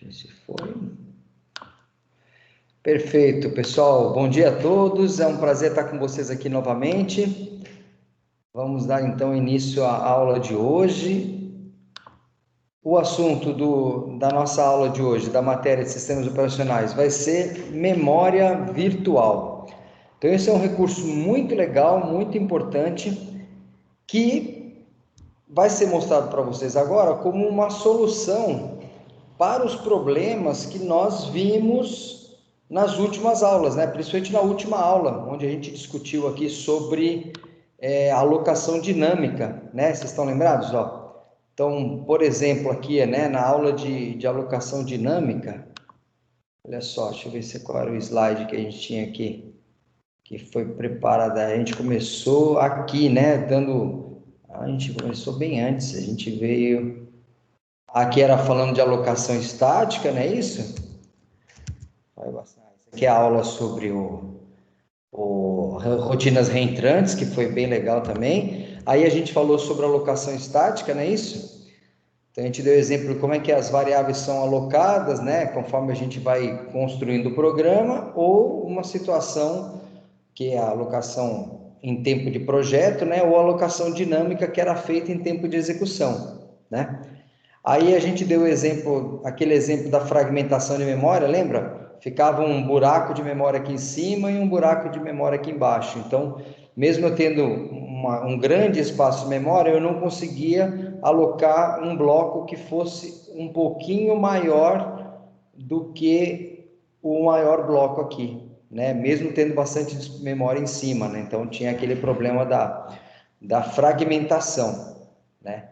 Deixa eu ver se foi. Perfeito, pessoal. Bom dia a todos. É um prazer estar com vocês aqui novamente. Vamos dar então início à aula de hoje. O assunto da nossa aula de hoje, da matéria de sistemas operacionais, vai ser memória virtual. Então, esse é um recurso muito legal, muito importante, que vai ser mostrado para vocês agora como uma solução para os problemas que nós vimos nas últimas aulas, né? Principalmente na última aula, onde a gente discutiu aqui sobre alocação dinâmica, né? Vocês estão lembrados, ó? Então, por exemplo, aqui, né, na aula de alocação dinâmica, olha só, deixa eu ver qual era o slide que a gente tinha aqui, que foi preparado. A gente começou aqui, né, a gente começou bem antes, a gente veio... Aqui era falando de alocação estática, não é isso? Isso aqui é a aula sobre rotinas reentrantes, que foi bem legal também. Aí a gente falou sobre alocação estática, não é isso? Então a gente deu exemplo de como é que as variáveis são alocadas, né? Conforme a gente vai construindo o programa, ou uma situação que é a alocação em tempo de projeto, né? Ou a alocação dinâmica que era feita em tempo de execução, né? Aí a gente deu aquele exemplo da fragmentação de memória, lembra? Ficava um buraco de memória aqui em cima e um buraco de memória aqui embaixo. Então, mesmo eu tendo um grande espaço de memória, eu não conseguia alocar um bloco que fosse um pouquinho maior do que o maior bloco aqui, né? Mesmo tendo bastante memória em cima, né? Então, tinha aquele problema da fragmentação, né?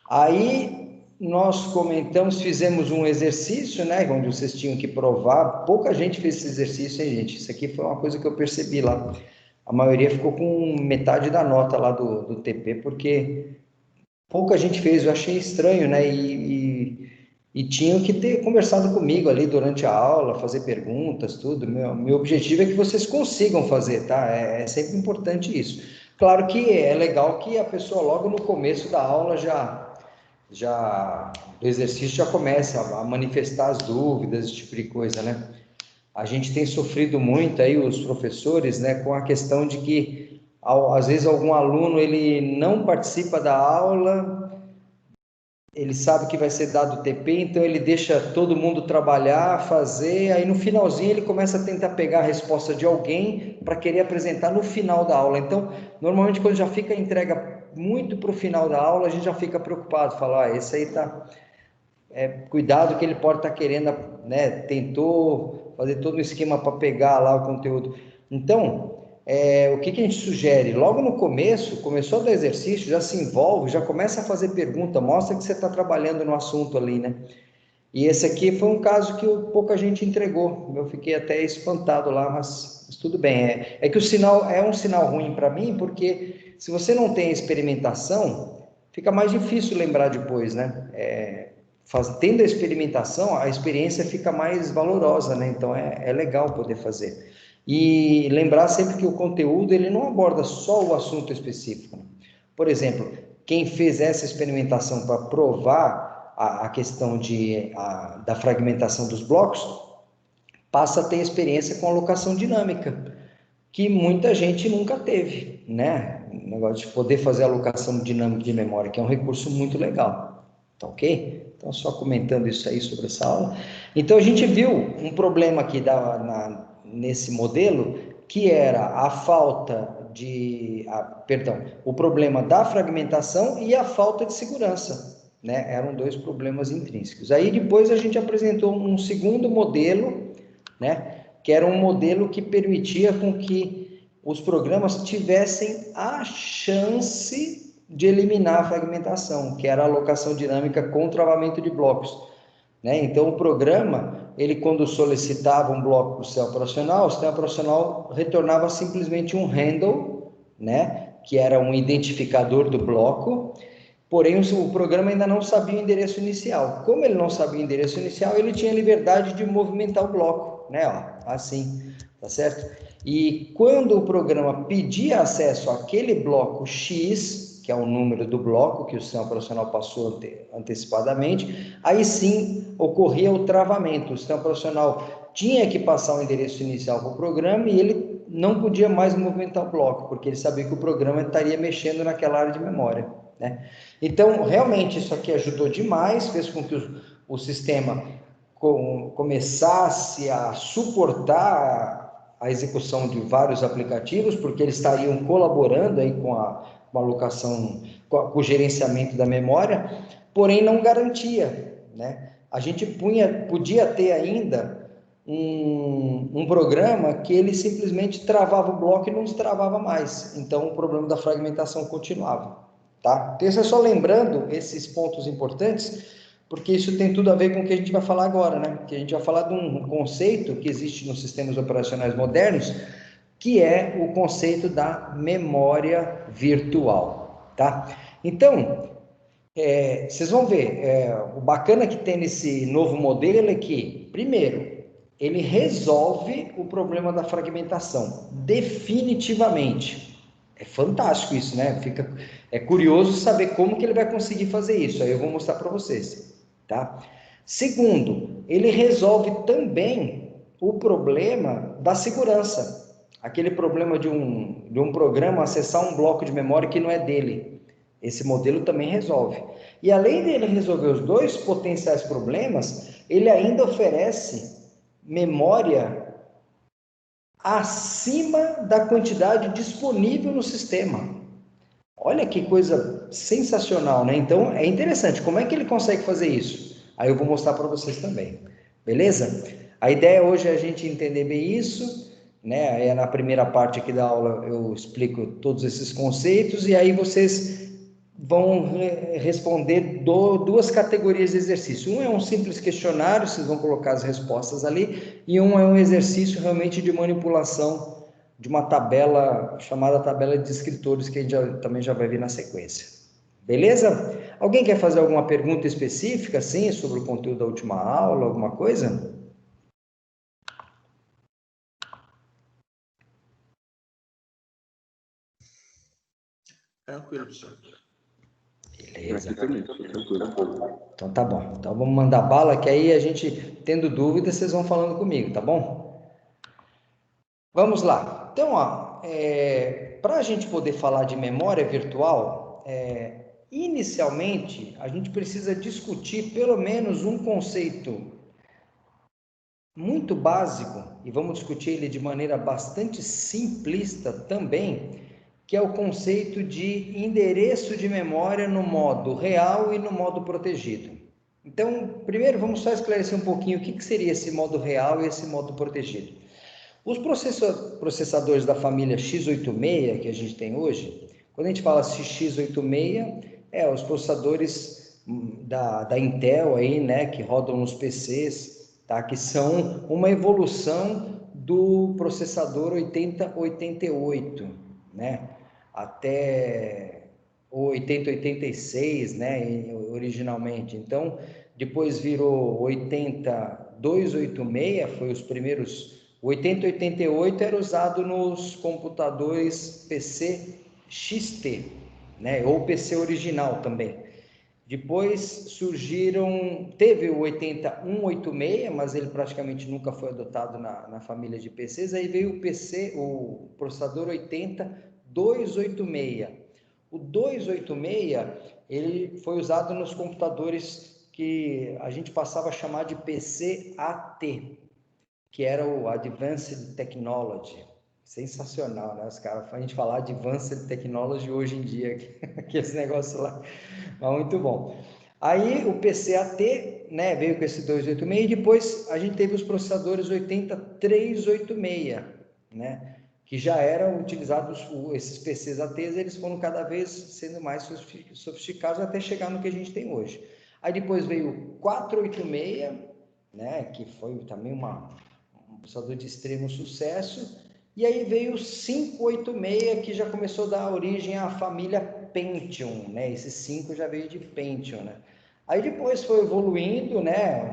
Aí nós comentamos, fizemos um exercício, né, onde vocês tinham que provar. Pouca gente fez esse exercício, hein, gente? Isso aqui foi uma coisa que eu percebi lá. A maioria ficou com metade da nota lá do TP, porque pouca gente fez. Eu achei estranho, né? E tinham que ter conversado comigo ali durante a aula, fazer perguntas, tudo. Meu objetivo é que vocês consigam fazer, tá? É sempre importante isso. Claro que é legal que a pessoa logo no começo da aula do exercício já começa a manifestar as dúvidas, esse tipo de coisa, né? A gente tem sofrido muito aí, os professores, né, com a questão de que às vezes algum aluno ele não participa da aula, ele sabe que vai ser dado TP, então ele deixa todo mundo trabalhar, fazer, aí no finalzinho ele começa a tentar pegar a resposta de alguém para querer apresentar no final da aula. Então, normalmente quando já fica a entrega muito para o final da aula, a gente já fica preocupado, falar, esse aí tá... cuidado que ele pode estar querendo, né, tentou fazer todo um esquema para pegar lá o conteúdo. Então, o que a gente sugere? Logo no começo, começou a dar exercício, já se envolve, já começa a fazer pergunta, mostra que você está trabalhando no assunto ali, né? E esse aqui foi um caso que pouca gente entregou. Eu fiquei até espantado lá, mas tudo bem. É que o sinal é um sinal ruim para mim, porque se você não tem experimentação, fica mais difícil lembrar depois, né? Tendo a experimentação, a experiência fica mais valorosa, né? Então é legal poder fazer. E lembrar sempre que o conteúdo ele não aborda só o assunto específico. Por exemplo, quem fez essa experimentação para provar a questão da fragmentação dos blocos, passa a ter experiência com alocação dinâmica, que muita gente nunca teve, né? O negócio de poder fazer alocação dinâmica de memória, que é um recurso muito legal, tá ok? Então, só comentando isso aí sobre essa aula. Então, a gente viu um problema aqui nesse modelo, que era a falta o problema da fragmentação e a falta de segurança, né? Eram dois problemas intrínsecos. Aí, depois, a gente apresentou um segundo modelo, né? Que era um modelo que permitia com que os programas tivessem a chance de eliminar a fragmentação, que era a alocação dinâmica com travamento de blocos, né? Então, o programa, ele quando solicitava um bloco para o sistema operacional retornava simplesmente um handle, né? Que era um identificador do bloco, porém o programa ainda não sabia o endereço inicial. Como ele não sabia o endereço inicial, ele tinha liberdade de movimentar o bloco, né? Ó, assim, tá certo? E quando o programa pedia acesso àquele bloco X, que é o número do bloco que o sistema operacional passou antecipadamente, aí sim ocorria o travamento. O sistema operacional tinha que passar o endereço inicial para o programa e ele não podia mais movimentar o bloco, porque ele sabia que o programa estaria mexendo naquela área de memória, né? Então, realmente, isso aqui ajudou demais, fez com que o sistema começasse a suportar a execução de vários aplicativos, porque eles estariam colaborando aí com a alocação, com o gerenciamento da memória, porém não garantia, né? A gente podia ter ainda um programa que ele simplesmente travava o bloco e não destravava mais, então o problema da fragmentação continuava, tá? Então, isso é só lembrando esses pontos importantes, porque isso tem tudo a ver com o que a gente vai falar agora, né? Que a gente vai falar de um conceito que existe nos sistemas operacionais modernos, que é o conceito da memória virtual, tá? Então, vocês vão ver, o bacana que tem nesse novo modelo é que, primeiro, ele resolve o problema da fragmentação, definitivamente. É fantástico isso, né? É curioso saber como que ele vai conseguir fazer isso, aí eu vou mostrar para vocês, tá? Segundo, ele resolve também o problema da segurança, aquele problema de um programa acessar um bloco de memória que não é dele. Esse modelo também resolve. E além dele resolver os dois potenciais problemas, ele ainda oferece memória acima da quantidade disponível no sistema. Olha que coisa sensacional, né? Então, é interessante. Como é que ele consegue fazer isso? Aí eu vou mostrar para vocês também. Beleza? A ideia hoje é a gente entender bem isso, né? Na primeira parte aqui da aula eu explico todos esses conceitos e aí vocês vão responder duas categorias de exercício. Um é um simples questionário, vocês vão colocar as respostas ali, e um é um exercício realmente de manipulação de uma tabela chamada tabela de descritores, que a gente também já vai ver na sequência. Beleza? Alguém quer fazer alguma pergunta específica, assim, sobre o conteúdo da última aula, alguma coisa? Tranquilo, professor. Beleza. Então tá bom. Então vamos mandar bala, que aí a gente, tendo dúvidas, vocês vão falando comigo, tá bom? Vamos lá. Então, para a gente poder falar de memória virtual, inicialmente a gente precisa discutir pelo menos um conceito muito básico, e vamos discutir ele de maneira bastante simplista também, que é o conceito de endereço de memória no modo real e no modo protegido. Então, primeiro vamos só esclarecer um pouquinho o que seria esse modo real e esse modo protegido. Os processadores da família x86 que a gente tem hoje, quando a gente fala x86, os processadores da Intel aí, né, que rodam nos PCs, tá, que são uma evolução do processador 8088, né, até o 8086, né, originalmente. Então, depois virou 80286, foi os primeiros. O 8088 era usado nos computadores PC XT, né, ou PC original também. Depois teve o 80186, mas ele praticamente nunca foi adotado na família de PCs. Aí veio o processador 80286. O 286, ele foi usado nos computadores que a gente passava a chamar de PC-AT, que era o Advanced Technology. Sensacional, né? A gente falar de Advanced Technology hoje em dia, que esse negócio lá, mas muito bom. Aí o PCAT, né, veio com esse 286 e depois a gente teve os processadores 80386, né, que já eram utilizados, esses PCs ATs, eles foram cada vez sendo mais sofisticados até chegar no que a gente tem hoje. Aí depois veio o 486, né, que foi também um processador de extremo sucesso, e aí veio o 586, que já começou a dar origem à família Pentium, né, esse 5 já veio de Pentium, né. Aí depois foi evoluindo, né,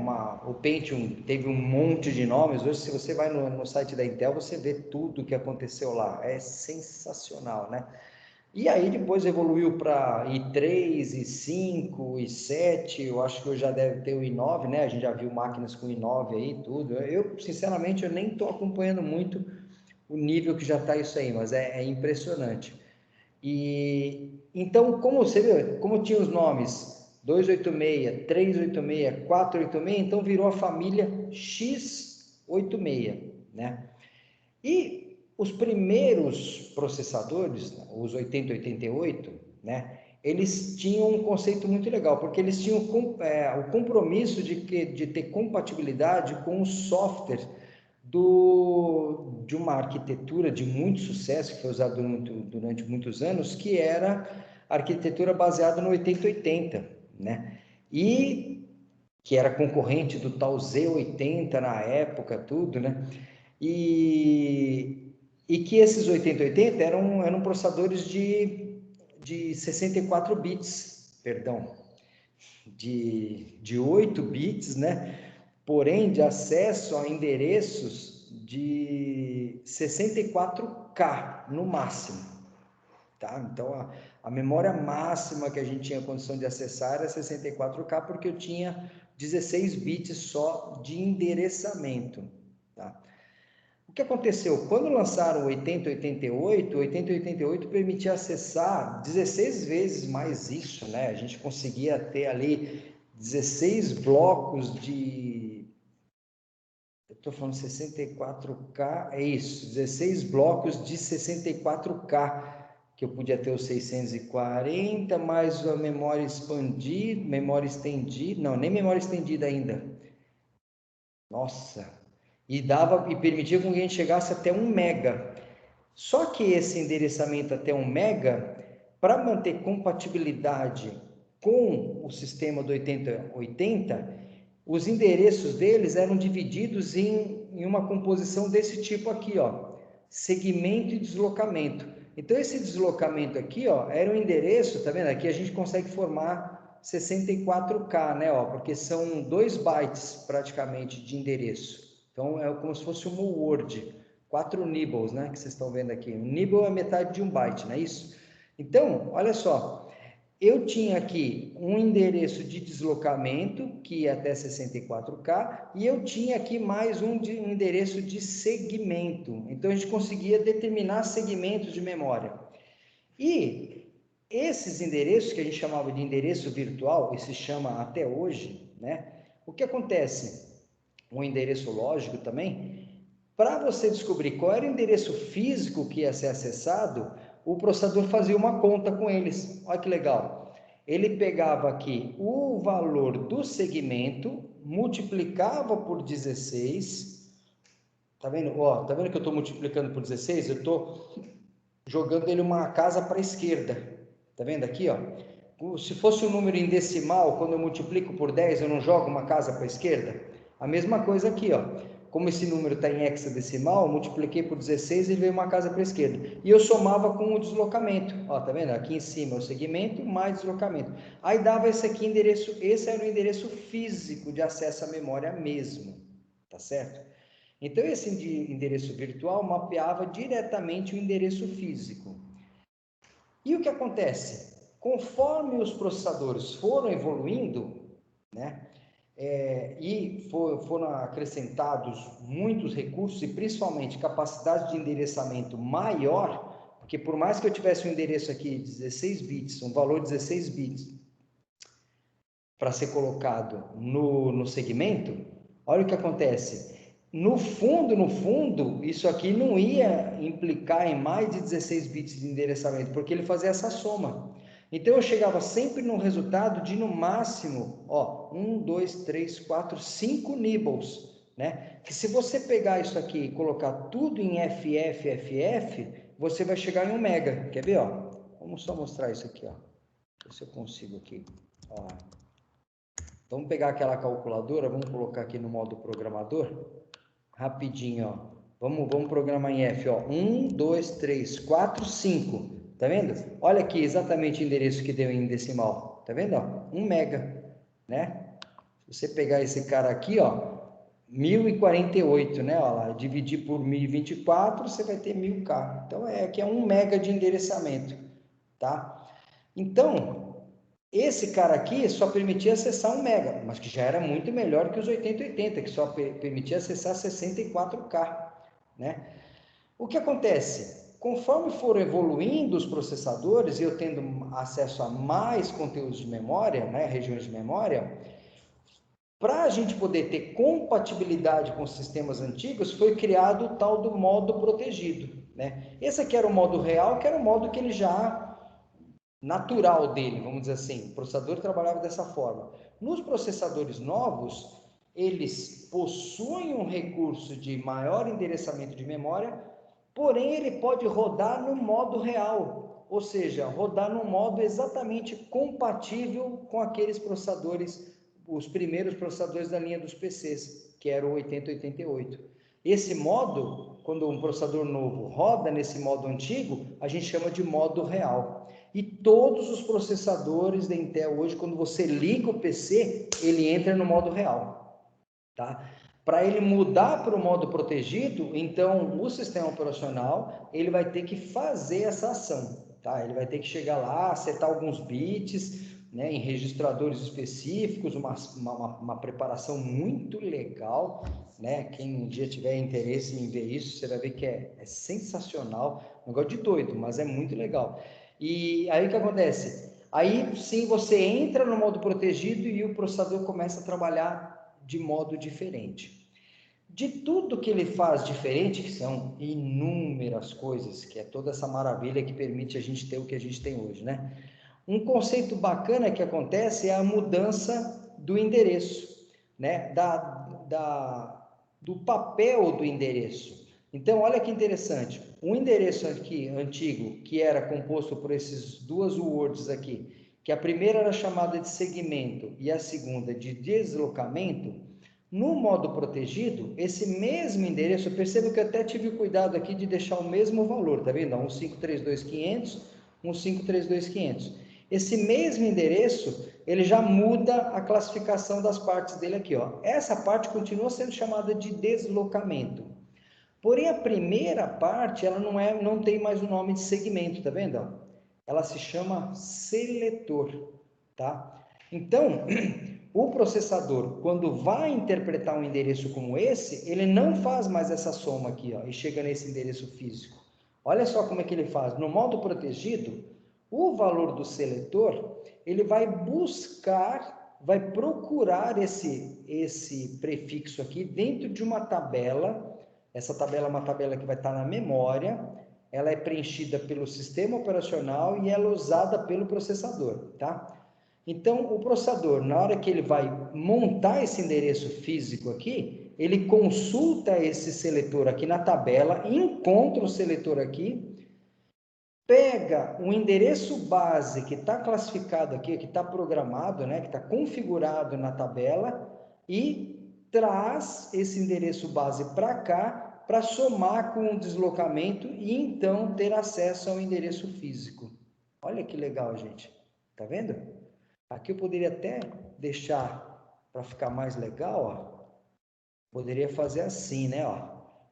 o Pentium teve um monte de nomes. Hoje, se você vai no site da Intel, você vê tudo o que aconteceu lá, é sensacional, né. E aí depois evoluiu para i3, i5, i7, eu acho que eu já deve ter o i9, né? A gente já viu máquinas com i9 aí, tudo. Eu, sinceramente, eu nem estou acompanhando muito o nível que já está isso aí, mas é impressionante. E então, como você viu, como tinha os nomes 286, 386, 486, então virou a família X86, né? E os primeiros processadores, os 8088, né? Eles tinham um conceito muito legal, porque eles tinham o compromisso de ter compatibilidade com o software de uma arquitetura de muito sucesso, que foi usada durante muitos anos, que era a arquitetura baseada no 8080, né? E que era concorrente do tal Z80 na época, tudo, né? E que esses 8080 eram processadores de 64 bits, perdão, de 8 bits, né? Porém, de acesso a endereços de 64K no máximo, tá? Então, a memória máxima que a gente tinha condição de acessar era 64K, porque eu tinha 16 bits só de endereçamento, tá? O que aconteceu? Quando lançaram o 8088, o 8088 permitia acessar 16 vezes mais isso, né? A gente conseguia ter ali 16 blocos de... Eu estou falando 64K, é isso, 16 blocos de 64K, que eu podia ter os 640, mais a memória expandida, memória estendida, não, nem memória estendida ainda. Nossa, e permitia que a gente chegasse até 1 mega. Só que esse endereçamento até 1 mega, para manter compatibilidade com o sistema do 8080, os endereços deles eram divididos em uma composição desse tipo aqui, ó, segmento e deslocamento. Então esse deslocamento aqui, ó, era o endereço, tá vendo? Aqui a gente consegue formar 64K, né, ó, porque são 2 bytes praticamente de endereço. Então é como se fosse uma word, 4 nibbles, né, que vocês estão vendo aqui. Um nibble é metade de um byte, não é isso? Então, olha só, eu tinha aqui um endereço de deslocamento, que ia até 64K, e eu tinha aqui mais um endereço de segmento. Então, a gente conseguia determinar segmentos de memória. E esses endereços, que a gente chamava de endereço virtual, e se chama até hoje, né? O que acontece? Um endereço lógico também. Para você descobrir qual era o endereço físico que ia ser acessado, o processador fazia uma conta com eles. Olha que legal. Ele pegava aqui o valor do segmento, multiplicava por 16. Tá vendo? Ó, tá vendo que eu estou multiplicando por 16? Eu estou jogando ele uma casa para a esquerda. Tá vendo aqui, ó? Se fosse um número em decimal, quando eu multiplico por 10, eu não jogo uma casa para a esquerda? A mesma coisa aqui, ó. Como esse número está em hexadecimal, multipliquei por 16 e veio uma casa para a esquerda. E eu somava com o deslocamento. Ó, tá vendo? Aqui em cima é o segmento mais deslocamento. Aí dava esse aqui endereço, esse era o endereço físico de acesso à memória mesmo. Tá certo? Então esse endereço virtual mapeava diretamente o endereço físico. E o que acontece? Conforme os processadores foram evoluindo, né? E foram acrescentados muitos recursos e principalmente capacidade de endereçamento maior, porque por mais que eu tivesse um endereço aqui de 16 bits, um valor de 16 bits para ser colocado no segmento, olha o que acontece. No fundo, isso aqui não ia implicar em mais de 16 bits de endereçamento, porque ele fazia essa soma. Então eu chegava sempre no resultado de no máximo, ó, 1, 2, 3, 4, 5 nibbles, né? Que se você pegar isso aqui e colocar tudo em FF, você vai chegar em 1 mega. Quer ver, ó? Vamos só mostrar isso aqui, ó. Ver se eu consigo aqui, ó. Vamos pegar aquela calculadora, vamos colocar aqui no modo programador, rapidinho, ó. Vamos programar em F, ó. 1, 2, 3, 4, 5. Tá vendo? Olha aqui exatamente o endereço que deu em decimal. Tá vendo, ó? 1 mega, né? Se você pegar esse cara aqui, ó, 1048, né? Ó lá, dividir por 1024, você vai ter 1000K. Então aqui é 1 mega de endereçamento. tá? Então, esse cara aqui só permitia acessar 1 mega, mas que já era muito melhor que os 8080, que só permitia acessar 64K, né? O que acontece? Conforme foram evoluindo os processadores e eu tendo acesso a mais conteúdos de memória, né, regiões de memória, para a gente poder ter compatibilidade com os sistemas antigos, foi criado o tal do modo protegido, né? Esse aqui era o modo real, que era o modo que ele já natural dele, vamos dizer assim. O processador trabalhava dessa forma. Nos processadores novos, eles possuem um recurso de maior endereçamento de memória, porém ele pode rodar no modo real, ou seja, rodar no modo exatamente compatível com aqueles processadores, os primeiros processadores da linha dos PCs, que era o 8088. Esse modo, quando um processador novo roda nesse modo antigo, a gente chama de modo real. E todos os processadores da Intel hoje, quando você liga o PC, ele entra no modo real, tá? Para ele mudar para o modo protegido, então o sistema operacional ele vai ter que fazer essa ação, tá? Ele vai ter que chegar lá, acertar alguns bits, né, em registradores específicos, uma preparação muito legal, né? Quem um dia tiver interesse em ver isso, você vai ver que é sensacional, um negócio de doido, mas é muito legal. E aí o que acontece? Aí sim você entra no modo protegido e o processador começa a trabalhar de modo diferente. De tudo que ele faz diferente, que são inúmeras coisas, que é toda essa maravilha que permite a gente ter o que a gente tem hoje, né? Um conceito bacana que acontece é a mudança do endereço, né? Do papel do endereço. Então, olha que interessante. Um endereço aqui antigo, que era composto por esses duas words aqui, que a primeira era chamada de segmento e a segunda de deslocamento, no modo protegido, esse mesmo endereço, perceba que eu até tive o cuidado aqui de deixar o mesmo valor, tá vendo? 1532500, 1532500. Esse mesmo endereço, ele já muda a classificação das partes dele aqui, ó. Essa parte continua sendo chamada de deslocamento. Porém, a primeira parte, ela não tem mais o nome de segmento, tá vendo? Ela se chama seletor, tá? Então, o processador, quando vai interpretar um endereço como esse, ele não faz mais essa soma aqui, ó, e chega nesse endereço físico. Olha só como é que ele faz. No modo protegido, o valor do seletor, ele vai buscar, vai procurar esse prefixo aqui dentro de uma tabela. Essa tabela é uma tabela que vai estar na memória, ela é preenchida pelo sistema operacional e ela é usada pelo processador, tá? Então, o processador, na hora que ele vai montar esse endereço físico aqui, ele consulta esse seletor aqui na tabela, encontra o seletor aqui, pega o endereço base que está classificado aqui, que está programado, né, que está configurado na tabela, e traz esse endereço base para cá, para somar com o deslocamento e então ter acesso ao endereço físico. Olha que legal, gente. Tá vendo? Aqui eu poderia até deixar para ficar mais legal, ó. Poderia fazer assim, né, ó.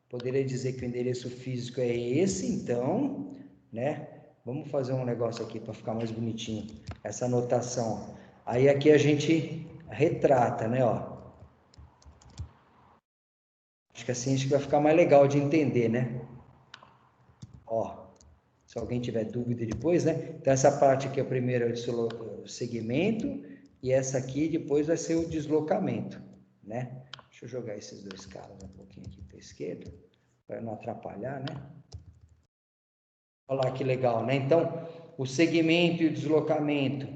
Poderia dizer que o endereço físico é esse, então, né? Vamos fazer um negócio aqui para ficar mais bonitinho. Essa anotação. Aí aqui a gente retrata, né, ó. Acho que assim acho que vai ficar mais legal de entender, né? Ó, se alguém tiver dúvida depois, né? Então essa parte aqui é o primeiro o segmento e essa aqui depois vai ser o deslocamento, né? Deixa eu jogar esses dois caras um pouquinho aqui para a esquerda, para não atrapalhar, né? Olha lá que legal, né? Então, o segmento e o deslocamento.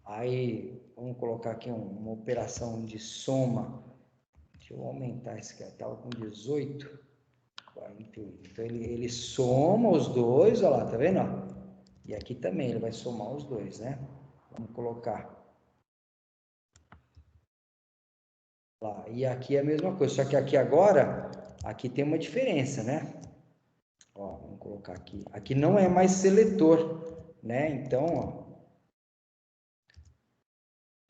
Aí, vamos colocar aqui uma operação de soma. Deixa eu aumentar esse aqui, estava com 18, 48. Então, ele soma os dois, olha lá, tá vendo? E aqui também ele vai somar os dois, né? Vamos colocar. Lá. E aqui é a mesma coisa, só que aqui agora, aqui tem uma diferença, né? Ó, vamos colocar aqui. Aqui não é mais seletor, né? Então, ó,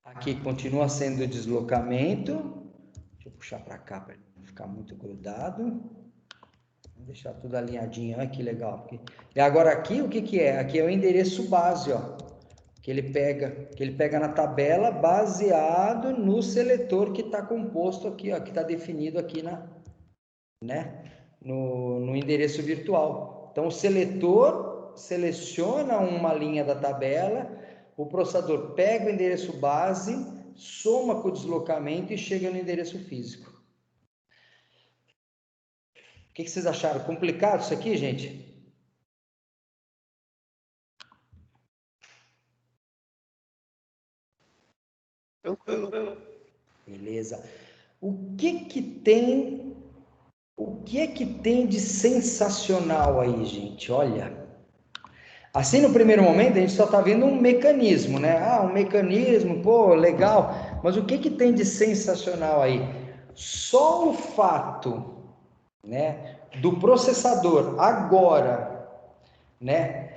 aqui continua sendo deslocamento. Deixa eu puxar para cá para não ficar muito grudado. deixar tudo alinhadinho, olha que legal. E agora aqui, o que que é? Aqui é o endereço base, ó, que ele pega na tabela baseado no seletor que está composto aqui, ó, que está definido aqui no endereço virtual. Então, o seletor seleciona uma linha da tabela, o processador pega o endereço base, soma com o deslocamento e chega no endereço físico. O que vocês acharam? Complicado isso aqui, gente? Tranquilo. Beleza. O que é que tem de sensacional aí, gente? Olha, assim no primeiro momento a gente só está vendo um mecanismo, né? Ah, um mecanismo, pô, legal. Mas o que tem de sensacional aí? Só o fato, né, do processador agora, né,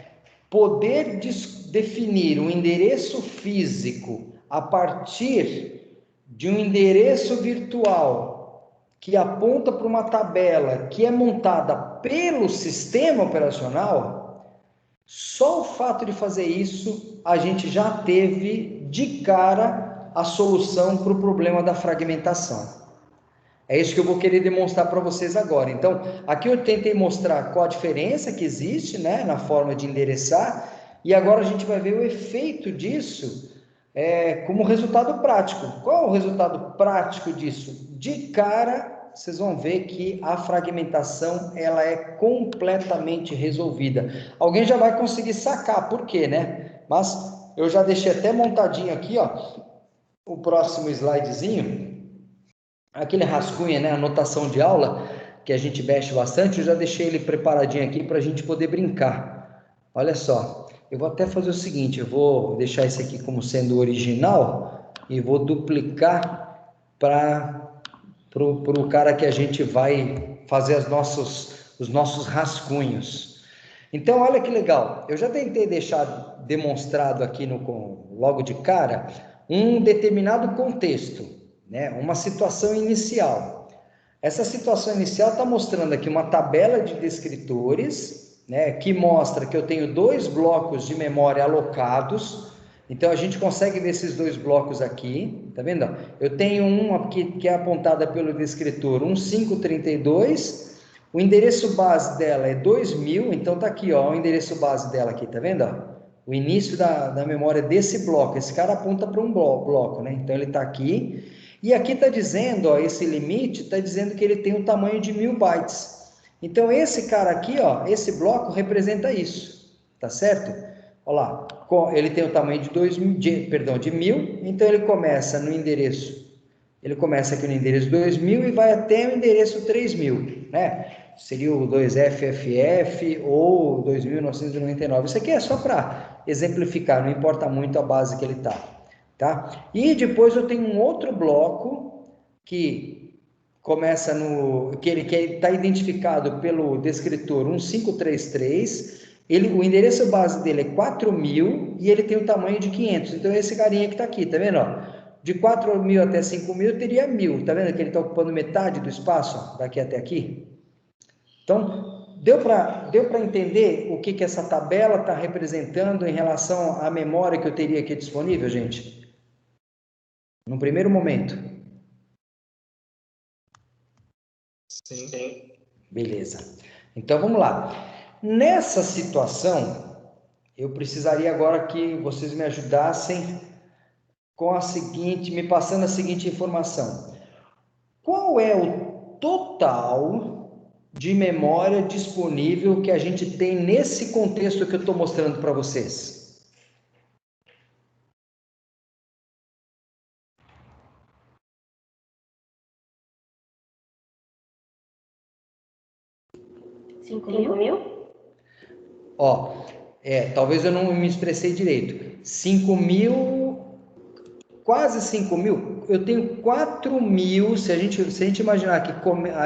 poder definir um endereço físico a partir de um endereço virtual que aponta para uma tabela que é montada pelo sistema operacional, só o fato de fazer isso, a gente já teve de cara a solução para o problema da fragmentação. É isso que eu vou querer demonstrar para vocês agora. Então, aqui eu tentei mostrar qual a diferença que existe, né, na forma de endereçar, e agora a gente vai ver o efeito disso como resultado prático. Qual é o resultado prático disso? De cara, vocês vão ver que a fragmentação ela é completamente resolvida. Alguém já vai conseguir sacar por quê, né? Mas eu já deixei até montadinho aqui, ó, o próximo slidezinho. Aquele rascunho, né, anotação de aula, que a gente mexe bastante, eu já deixei ele preparadinho aqui para a gente poder brincar. Olha só, eu vou até fazer o seguinte, eu vou deixar esse aqui como sendo original e vou duplicar para o cara que a gente vai fazer os nossos rascunhos. Então, olha que legal, eu já tentei deixar demonstrado aqui logo de cara um determinado contexto, né? Uma situação inicial. Essa situação inicial está mostrando aqui uma tabela de descritores, né? Que mostra que eu tenho 2 blocos de memória alocados. Então a gente consegue ver esses 2 blocos aqui, tá vendo? Eu tenho um aqui que é apontada pelo descritor 1532. O endereço base dela é 2000, então tá aqui, ó, o endereço base dela aqui, tá vendo? O início da memória desse bloco. Esse cara aponta para um bloco, né? Então ele tá aqui. E aqui está dizendo, ó, esse limite está dizendo que ele tem um tamanho de 1000 bytes. Então, esse cara aqui, ó, esse bloco representa isso, tá certo? Olha lá, ele tem o tamanho de 1000, então ele começa aqui no endereço 2000 e vai até o endereço 3000, né? Seria o 2FFF ou 2999. Isso aqui é só para exemplificar, não importa muito a base que ele está. Tá? E depois eu tenho um outro bloco que começa que ele está identificado pelo descritor 1533, o endereço base dele é 4000 e ele tem o tamanho de 500. Então esse carinha que está aqui, tá vendo? De 4000 até 5000 teria 1000, tá vendo que ele está ocupando metade do espaço, daqui até aqui? Então, deu para entender o que essa tabela está representando em relação à memória que eu teria aqui disponível, gente? No primeiro momento. Sim. Beleza. Então, vamos lá. Nessa situação, eu precisaria agora que vocês me ajudassem me passando a seguinte informação. Qual é o total de memória disponível que a gente tem nesse contexto que eu estou mostrando para vocês? Cinco mil? Ó, talvez eu não me expressei direito. 5.000, quase 5.000. Eu tenho 4.000. Se a gente imaginar que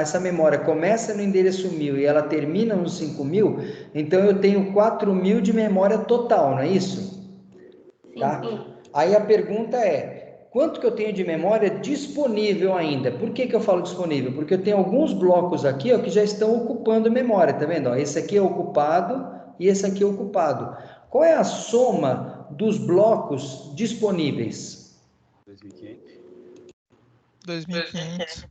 essa memória começa no endereço 1000 e ela termina no 5.000, então eu tenho 4.000 de memória total, não é isso? Tá? Aí a pergunta é: quanto que eu tenho de memória disponível ainda. Por que eu falo disponível? Porque eu tenho alguns blocos aqui, ó, que já estão ocupando memória, tá vendo? Ó, esse aqui é ocupado e esse aqui é ocupado. Qual é a soma dos blocos disponíveis? 2.500.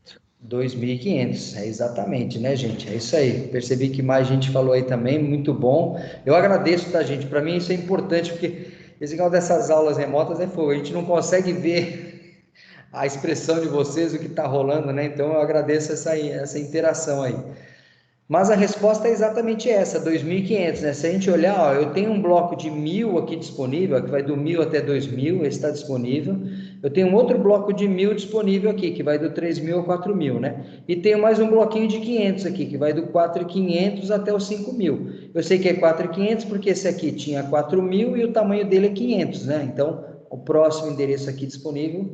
2.500, é exatamente, né, gente? É isso aí. Percebi que mais gente falou aí também, muito bom. Eu agradeço, tá, gente? Para mim isso é importante, porque esse negócio dessas aulas remotas é fogo. A gente não consegue ver a expressão de vocês, o que está rolando, né? Então eu agradeço essa interação aí. Mas a resposta é exatamente essa, 2.500, né? Se a gente olhar, ó, eu tenho um bloco de 1.000 aqui disponível, que vai do 1.000 até 2.000, esse está disponível. Eu tenho um outro bloco de 1.000 disponível aqui, que vai do 3.000 ao 4.000, né? E tenho mais um bloquinho de 500 aqui, que vai do 4.500 até os 5.000. Eu sei que é 4.500 porque esse aqui tinha 4.000 e o tamanho dele é 500, né? Então, o próximo endereço aqui disponível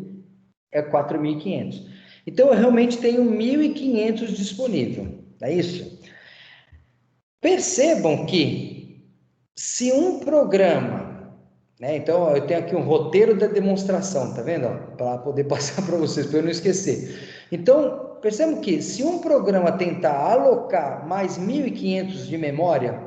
é 4.500. Então, eu realmente tenho 1.500 disponível, é isso? Percebam que se um programa, né? Então eu tenho aqui um roteiro da demonstração, tá vendo? Para poder passar para vocês, para eu não esquecer. Então, percebam que se um programa tentar alocar mais 1.500 de memória,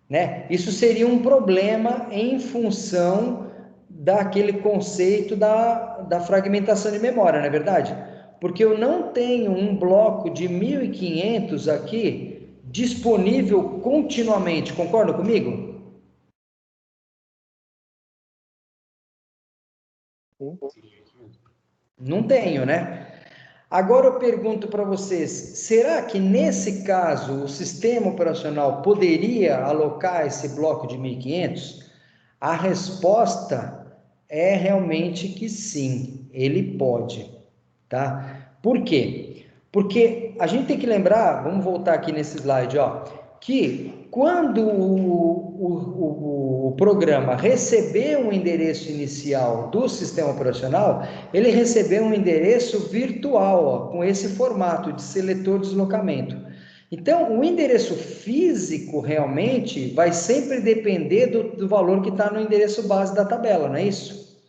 né? Isso seria um problema em função daquele conceito da fragmentação de memória, não é verdade? Porque eu não tenho um bloco de 1.500 aqui disponível continuamente, concorda comigo? Não tenho, né? Agora eu pergunto para vocês, será que nesse caso o sistema operacional poderia alocar esse bloco de 1.500? A resposta é realmente que sim, ele pode, tá? Por quê? Porque a gente tem que lembrar, vamos voltar aqui nesse slide, ó, que quando o programa recebeu um endereço inicial do sistema operacional, ele recebeu um endereço virtual, ó, com esse formato de seletor de deslocamento. Então, o endereço físico realmente vai sempre depender do valor que está no endereço base da tabela, não é isso?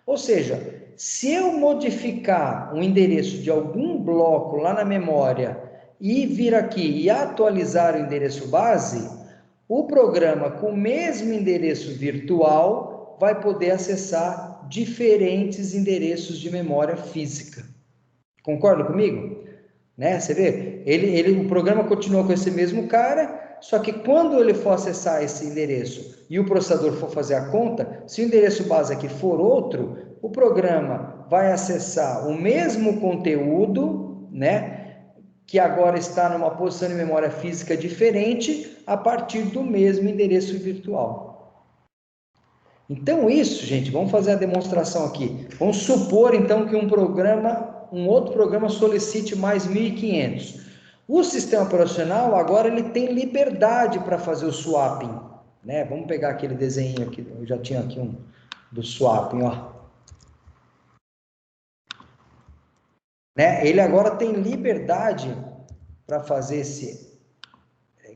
Ou seja, se eu modificar um endereço de algum bloco lá na memória e vir aqui e atualizar o endereço base, o programa com o mesmo endereço virtual vai poder acessar diferentes endereços de memória física. Concorda comigo? Né? Você vê? O programa continua com esse mesmo cara, só que quando ele for acessar esse endereço e o processador for fazer a conta, se o endereço base aqui for outro, o programa vai acessar o mesmo conteúdo, né? Que agora está numa posição de memória física diferente, a partir do mesmo endereço virtual. Então isso, gente, vamos fazer a demonstração aqui. Vamos supor então que um outro programa solicite mais 1.500. O sistema operacional agora ele tem liberdade para fazer o swapping, né? Vamos pegar aquele desenho aqui, eu já tinha aqui um do swapping, ó. Né? Ele agora tem liberdade para fazer esse,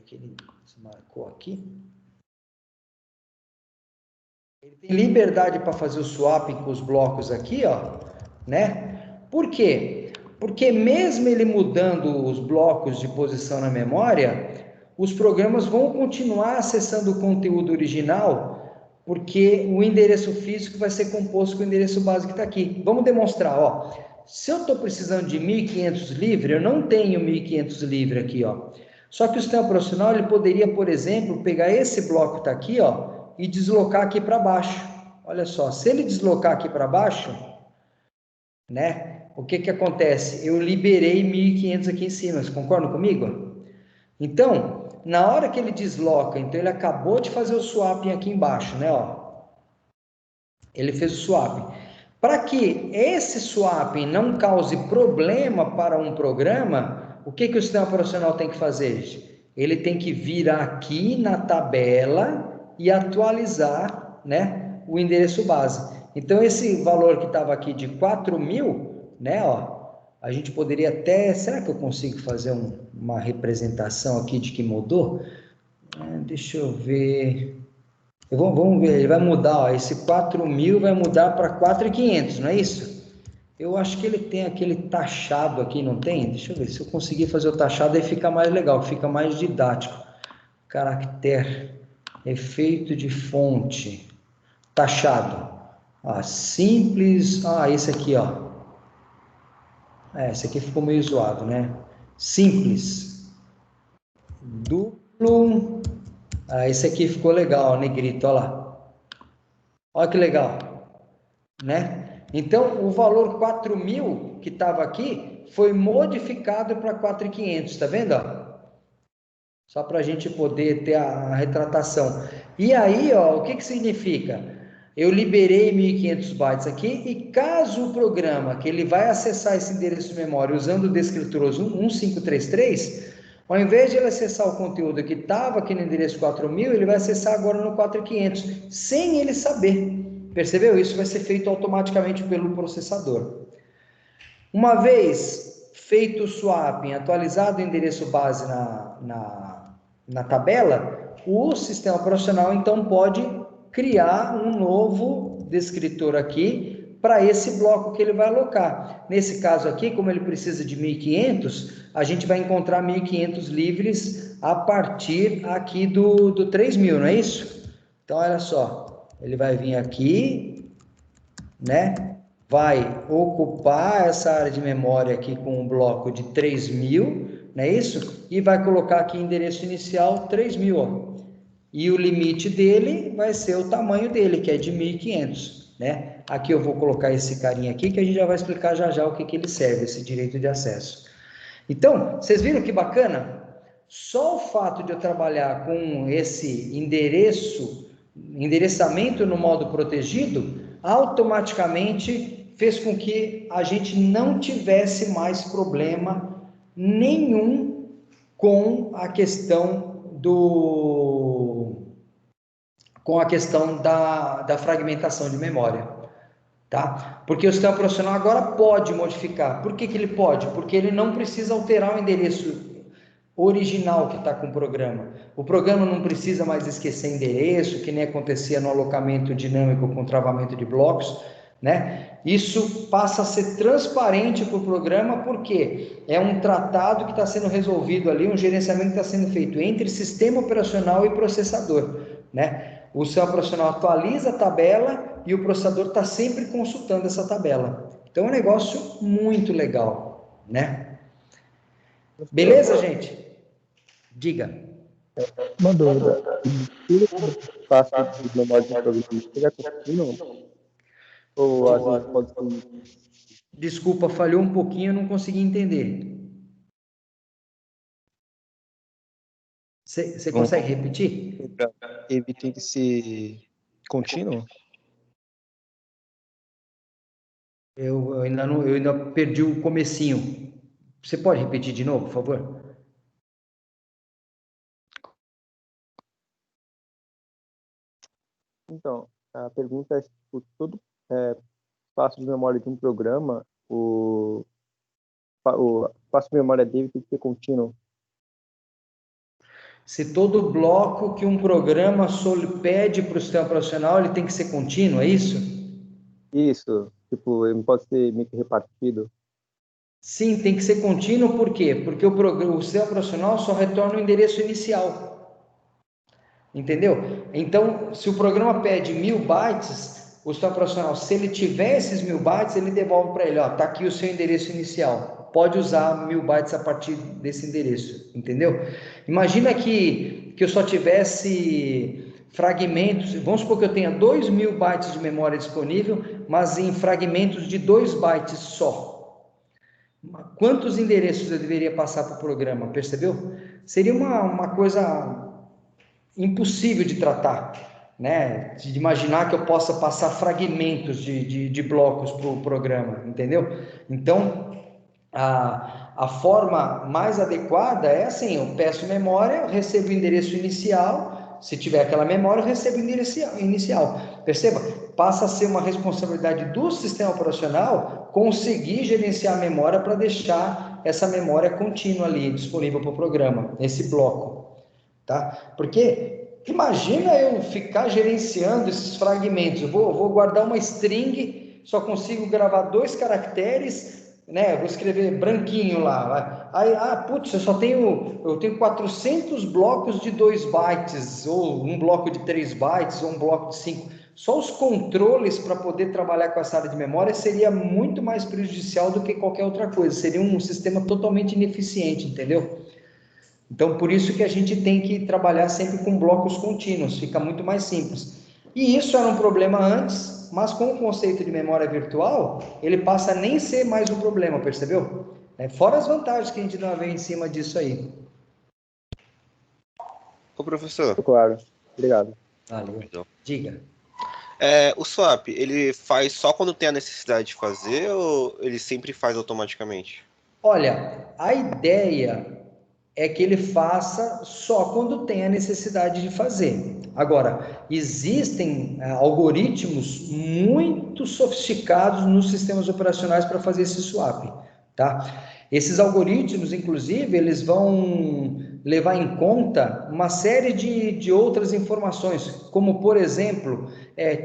que ele marcou aqui. Ele tem liberdade para fazer o swapping com os blocos aqui, ó, né? Por quê? Porque mesmo ele mudando os blocos de posição na memória, os programas vão continuar acessando o conteúdo original, porque o endereço físico vai ser composto com o endereço base que está aqui. Vamos demonstrar, ó. Se eu estou precisando de 1.500 livre, eu não tenho 1.500 livre aqui, ó. Só que o sistema profissional, ele poderia, por exemplo, pegar esse bloco que está aqui, ó, e deslocar aqui para baixo. Olha só, se ele deslocar aqui para baixo, né? O que acontece? Eu liberei 1.500 aqui em cima, vocês concordam comigo? Então, na hora que ele desloca, então ele acabou de fazer o swapping aqui embaixo, né? Ó, ele fez o swapping. Para que esse swapping não cause problema para um programa, o que o sistema operacional tem que fazer? Ele tem que vir aqui na tabela e atualizar, né, o endereço base. Então, esse valor que estava aqui de 4.000, né, ó, a gente poderia até... Será que eu consigo fazer uma representação aqui de que mudou? Deixa eu ver... Vamos ver, ele vai mudar, ó, esse 4.000 vai mudar para 4.500, não é isso? Eu acho que ele tem aquele taxado aqui, não tem? Deixa eu ver, se eu conseguir fazer o taxado, aí fica mais legal, fica mais didático. Caractere, efeito de fonte, taxado. Simples, esse aqui, ó. Esse aqui ficou meio zoado, né? Simples, duplo, esse aqui ficou legal, negrito, olha lá. Olha que legal, né? Então, o valor 4.000 que estava aqui foi modificado para 4.500, tá vendo? Só para a gente poder ter a retratação. E aí, ó, o que significa? Eu liberei 1.500 bytes aqui e caso o programa que ele vai acessar esse endereço de memória usando o descrituroso 1533, ao invés de ele acessar o conteúdo que estava aqui no endereço 4.000, ele vai acessar agora no 4.500, sem ele saber. Percebeu? Isso vai ser feito automaticamente pelo processador. Uma vez feito o swapping, atualizado o endereço base na tabela, o sistema operacional então pode criar um novo descritor aqui para esse bloco que ele vai alocar. Nesse caso aqui, como ele precisa de 1.500, a gente vai encontrar 1.500 livres a partir aqui do 3.000, não é isso? Então, olha só, ele vai vir aqui, né? Vai ocupar essa área de memória aqui com um bloco de 3.000, não é isso? E vai colocar aqui endereço inicial 3.000, ó. E o limite dele vai ser o tamanho dele, que é de 1.500, né? Aqui eu vou colocar esse carinha aqui, que a gente já vai explicar já o que ele serve, esse direito de acesso. Então, vocês viram que bacana? Só o fato de eu trabalhar com esse endereçamento no modo protegido, automaticamente fez com que a gente não tivesse mais problema nenhum com a questão da fragmentação de memória, tá? Porque o sistema operacional agora pode modificar. Por que ele pode? Porque ele não precisa alterar o endereço original que está com o programa. O programa não precisa mais esquecer endereço, que nem acontecia no alocamento dinâmico com travamento de blocos, né? Isso passa a ser transparente para o programa, porque é um tratado que está sendo resolvido ali, um gerenciamento que está sendo feito entre sistema operacional e processador, né? O sistema operacional atualiza a tabela e o processador está sempre consultando essa tabela. Então é um negócio muito legal, né? Beleza, gente? Diga. Uma dúvida. Tudo que passa dos memórias de programa chega contínuo? Ou às vezes pode ser. Desculpa, falhou um pouquinho, eu não consegui entender. Você consegue repetir? Ele tem que ser contínuo? Eu ainda perdi o comecinho. Você pode repetir de novo, por favor? Então, a pergunta é se todo espaço de memória de um programa, o espaço de memória dele tem que ser contínuo. Se todo bloco que um programa pede para o sistema operacional, ele tem que ser contínuo, é isso? Isso, tipo, ele não pode ser meio que repartido. Sim, tem que ser contínuo, por quê? Porque o sistema operacional só retorna o endereço inicial. Entendeu? Então, se o programa pede 1.000 bytes, o sistema operacional, se ele tiver esses 1.000 bytes, ele devolve para ele, ó, tá aqui o seu endereço inicial. Pode usar 1.000 bytes a partir desse endereço, entendeu? Imagina que eu só tivesse fragmentos, vamos supor que eu tenha 2.000 bytes de memória disponível, mas em fragmentos de 2 bytes só. Quantos endereços eu deveria passar para o programa, percebeu? Seria uma coisa impossível de tratar, né? De imaginar que eu possa passar fragmentos de blocos para o programa, entendeu? Então, a forma mais adequada é assim: eu peço memória, eu recebo o endereço inicial, se tiver aquela memória, eu recebo o endereço inicial. Perceba, passa a ser uma responsabilidade do sistema operacional conseguir gerenciar a memória para deixar essa memória contínua ali, disponível para o programa, nesse bloco. Tá? Porque Imagina eu ficar gerenciando esses fragmentos. Eu vou guardar uma string, só consigo gravar 2 caracteres, né? Eu vou escrever branquinho lá. Aí, putz, eu tenho 400 blocos de 2 bytes, ou um bloco de 3 bytes, ou um bloco de 5. Só os controles para poder trabalhar com essa área de memória seria muito mais prejudicial do que qualquer outra coisa. Seria um sistema totalmente ineficiente, entendeu? Então, por isso que a gente tem que trabalhar sempre com blocos contínuos, fica muito mais simples. E isso era um problema antes, mas com o conceito de memória virtual, ele passa a nem ser mais um problema, percebeu? Fora as vantagens que a gente não vê em cima disso aí. Ô, professor. Claro, obrigado. Valeu. Diga. O swap, ele faz só quando tem a necessidade de fazer ou ele sempre faz automaticamente? Olha, a ideia é que ele faça só quando tem a necessidade de fazer. Agora, existem algoritmos muito sofisticados nos sistemas operacionais para fazer esse swap, tá? Esses algoritmos, inclusive, eles vão levar em conta uma série de outras informações, como, por exemplo,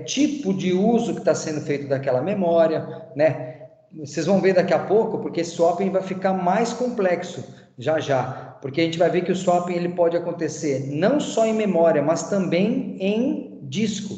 tipo de uso que está sendo feito daquela memória, né? Vocês vão ver daqui a pouco, porque esse swapping vai ficar mais complexo já, porque a gente vai ver que o swapping ele pode acontecer não só em memória, mas também em disco.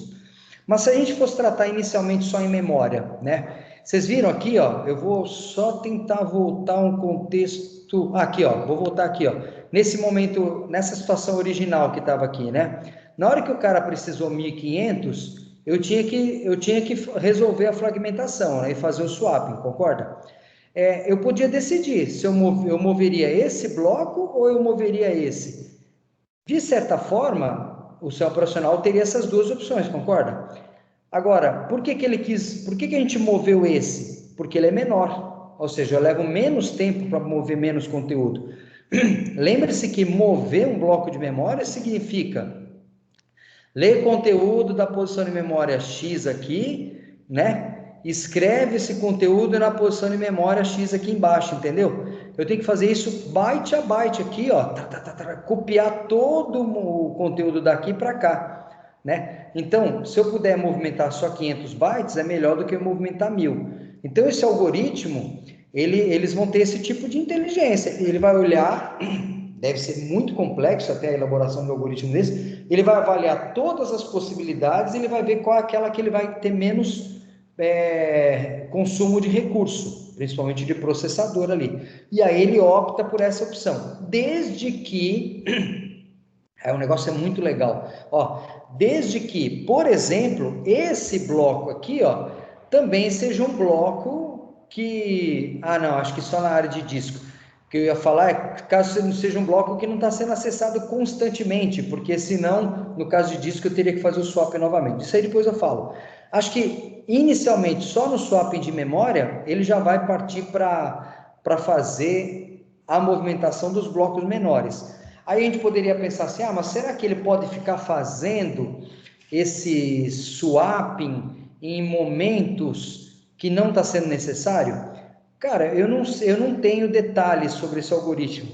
Mas se a gente fosse tratar inicialmente só em memória, né? Vocês viram aqui, ó, eu vou só tentar voltar um contexto, aqui, ó, vou voltar aqui, ó, nesse momento, nessa situação original que estava aqui, né? Na hora que o cara precisou 1500, eu tinha que resolver a fragmentação, né, e fazer o swapping, concorda? Eu podia decidir se eu moveria esse bloco ou eu moveria esse. De certa forma, o sistema operacional teria essas duas opções, concorda? Agora, por que a gente moveu esse? Porque ele é menor, ou seja, eu levo menos tempo para mover menos conteúdo. Lembre-se que mover um bloco de memória significa ler conteúdo da posição de memória X aqui, né? Escreve esse conteúdo na posição de memória X aqui embaixo, entendeu? Eu tenho que fazer isso byte a byte aqui, ó, copiar todo o conteúdo daqui para cá, né? Então, se eu puder movimentar só 500 bytes, é melhor do que eu movimentar 1000. Então, esse algoritmo, eles vão ter esse tipo de inteligência. Ele vai olhar, deve ser muito complexo até a elaboração do algoritmo desse, ele vai avaliar todas as possibilidades e ele vai ver qual é aquela que ele vai ter menos consumo de recurso, principalmente de processador ali. E aí ele opta por essa opção, desde que o negócio é muito legal, ó, desde que, por exemplo, esse bloco aqui, ó, também seja um bloco que, não, acho que só na área de disco, que eu ia falar é caso não seja um bloco que não está sendo acessado constantemente, porque senão, no caso de disco, eu teria que fazer o swap novamente. Isso aí depois eu falo. Acho que, inicialmente, só no swapping de memória, ele já vai partir para fazer a movimentação dos blocos menores. Aí a gente poderia pensar assim, mas será que ele pode ficar fazendo esse swapping em momentos que não está sendo necessário? Cara, eu não tenho detalhes sobre esse algoritmo.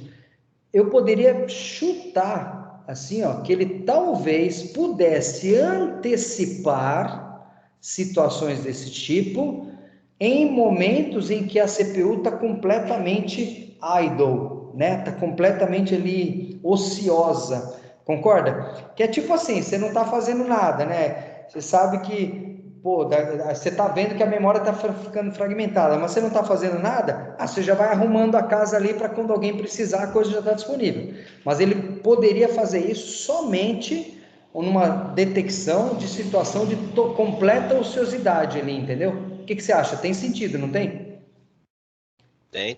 Eu poderia chutar, assim, ó, que ele talvez pudesse antecipar situações desse tipo em momentos em que a CPU está completamente idle, né? Está completamente ali ociosa, concorda? Que é tipo assim, você não está fazendo nada, né? Você sabe que você está vendo que a memória está ficando fragmentada, mas você não está fazendo nada, você já vai arrumando a casa ali para quando alguém precisar, a coisa já está disponível. Mas ele poderia fazer isso somente numa detecção de situação de completa ociosidade ali, entendeu? O que você acha? Tem sentido, não tem? Tem,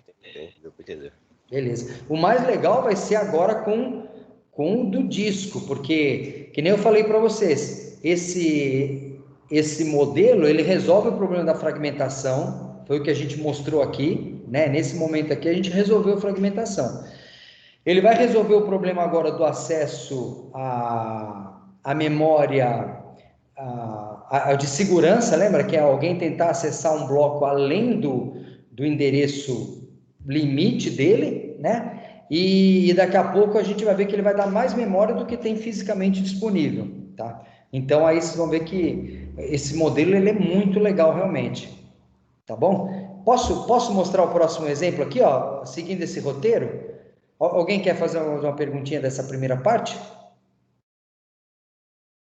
deu para entender. Beleza. O mais legal vai ser agora com o do disco, porque, que nem eu falei para vocês, esse modelo, ele resolve o problema da fragmentação, foi o que a gente mostrou aqui, né? Nesse momento aqui, a gente resolveu a fragmentação. Ele vai resolver o problema agora do acesso à memória de segurança, lembra? Que é alguém tentar acessar um bloco além do endereço limite dele, né? E daqui a pouco a gente vai ver que ele vai dar mais memória do que tem fisicamente disponível, tá? Então aí vocês vão ver que esse modelo ele é muito legal realmente, tá bom? Posso mostrar o próximo exemplo aqui, ó, seguindo esse roteiro? Alguém quer fazer uma perguntinha dessa primeira parte?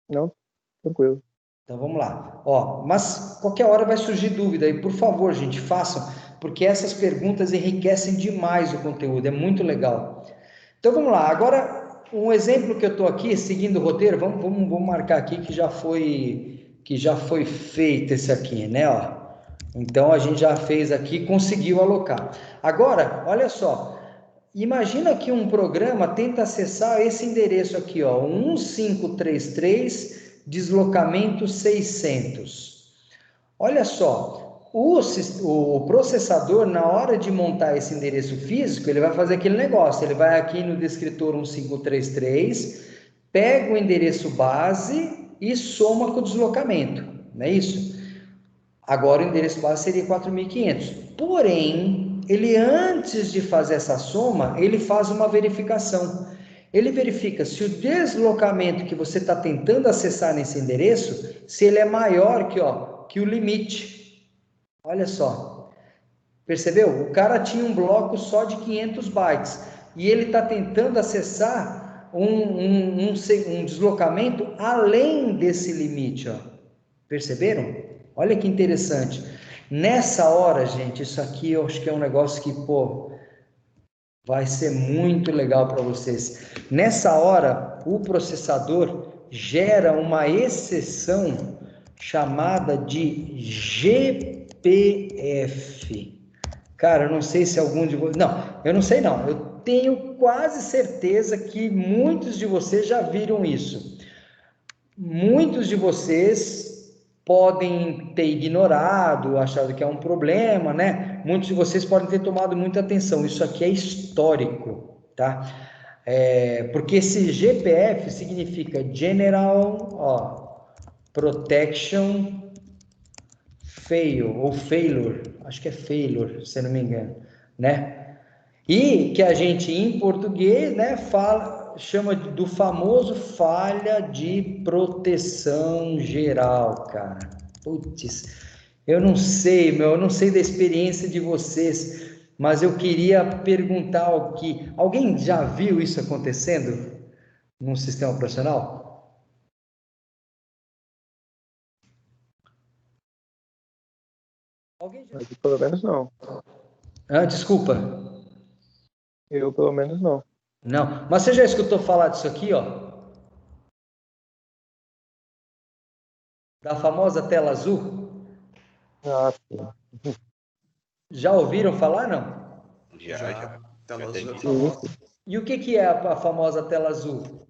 Não, tranquilo. Então vamos lá. Ó, mas qualquer hora vai surgir dúvida e por favor, gente, façam, porque essas perguntas enriquecem demais o conteúdo, é muito legal. Então vamos lá. Agora um exemplo que eu estou aqui seguindo o roteiro, vamos marcar aqui que já foi feito esse aqui, né? Ó. Então a gente já fez aqui, conseguiu alocar. Agora, olha só. Imagina que um programa tenta acessar esse endereço aqui, ó, 1533 deslocamento 600. Olha só, o processador, na hora de montar esse endereço físico, ele vai fazer aquele negócio, ele vai aqui no descritor 1533, pega o endereço base e soma com o deslocamento, não é isso? Agora o endereço base seria 4.500. Porém, ele antes de fazer essa soma, ele faz uma verificação. Ele verifica se o deslocamento que você está tentando acessar nesse endereço, se ele é maior que o limite. Olha só. Percebeu? O cara tinha um bloco só de 500 bytes. E ele está tentando acessar um deslocamento além desse limite. Ó. Perceberam? Olha que interessante. Nessa hora, gente, isso aqui eu acho que é um negócio que, vai ser muito legal para vocês. Nessa hora, o processador gera uma exceção chamada de GPF. Cara, eu não sei se algum de vocês... Não, eu não sei não. Eu tenho quase certeza que muitos de vocês já viram isso. Muitos de vocês podem ter ignorado, achado que é um problema, né? Muitos de vocês podem ter tomado muita atenção. Isso aqui é histórico, tá? Porque esse GPF significa General Protection Failure, acho que é failure, se não me engano, né? E que a gente em português, né, chama do famoso falha de proteção geral, cara. Putz, eu não sei da experiência de vocês, mas eu queria perguntar alguém já viu isso acontecendo num sistema operacional? Alguém já... Mas pelo menos não. Desculpa. Eu, pelo menos, não. Não, mas você já escutou falar disso aqui, ó? Da famosa tela azul? Ah, sim. Já ouviram falar, não? Já. Tela Já azul é teve. famosa. E o que é a famosa tela azul?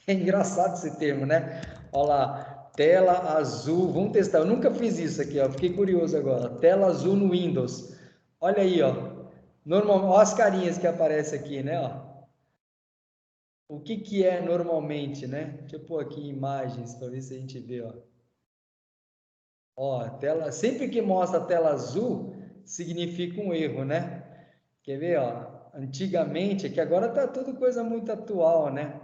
É engraçado esse termo, né? Olha lá, tela azul. Vamos testar. Eu nunca fiz isso aqui, ó. Fiquei curioso agora. Tela azul no Windows. Olha aí, ó. Olha as carinhas que aparecem aqui, né? Ó. O que é normalmente, né? Deixa eu pôr aqui imagens para ver se a gente vê, ó. Ó, sempre que mostra a tela azul, significa um erro, né? Quer ver, ó? Antigamente, é que agora tá tudo coisa muito atual, né?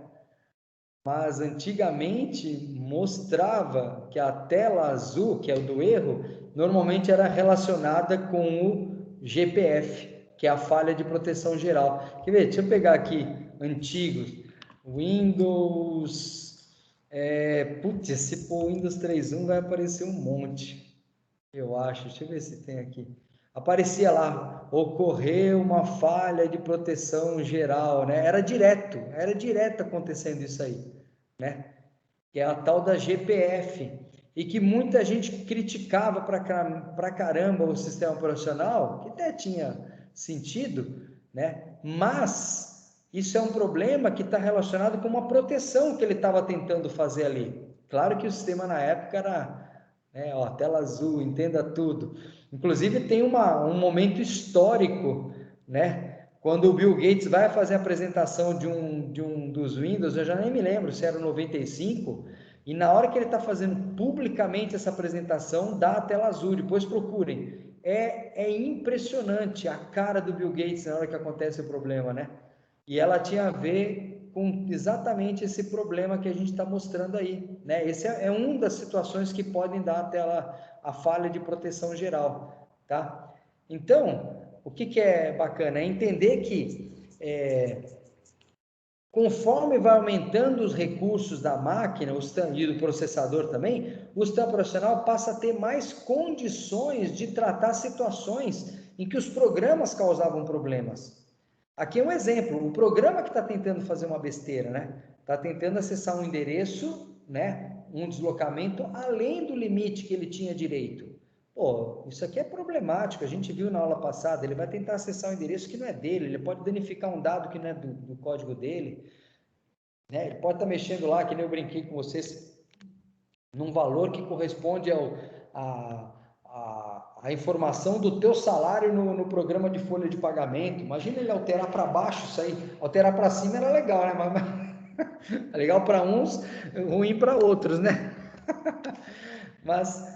Mas antigamente mostrava que a tela azul, que é o do erro, normalmente era relacionada com o GPF, que é a falha de proteção geral. Quer ver? Deixa eu pegar aqui antigos. Windows. Se for Windows 3.1 vai aparecer um monte. Eu acho. Deixa eu ver se tem aqui. Aparecia lá, ocorreu uma falha de proteção geral, né? Era direto acontecendo isso aí, né? Que é a tal da GPF, e que muita gente criticava pra caramba o sistema operacional, que até tinha sentido, né? Mas isso é um problema que está relacionado com uma proteção que ele estava tentando fazer ali. Claro que o sistema na época era... tela azul, entenda tudo. Inclusive tem um momento histórico, né? Quando o Bill Gates vai fazer a apresentação de um dos Windows, eu já nem me lembro se era o 95, e na hora que ele está fazendo publicamente essa apresentação, dá a tela azul. Depois procurem. é impressionante a cara do Bill Gates na hora que acontece o problema, né? E ela tinha a ver com exatamente esse problema que a gente está mostrando aí, né? Esse é uma das situações que podem dar até a falha de proteção geral, tá? Então, o que é bacana? É entender que conforme vai aumentando os recursos da máquina e do processador também, o sistema operacional passa a ter mais condições de tratar situações em que os programas causavam problemas. Aqui é um exemplo, o programa que está tentando fazer uma besteira, né? Está tentando acessar um endereço, né? Um deslocamento além do limite que ele tinha direito. Pô, isso aqui é problemático, a gente viu na aula passada, ele vai tentar acessar um endereço que não é dele, ele pode danificar um dado que não é do código dele, né? Ele pode estar mexendo lá, que nem eu brinquei com vocês, num valor que corresponde a informação do teu salário no programa de folha de pagamento. Imagina ele alterar para baixo isso aí, alterar para cima era legal, né? Mas é legal para uns, ruim para outros, né? Mas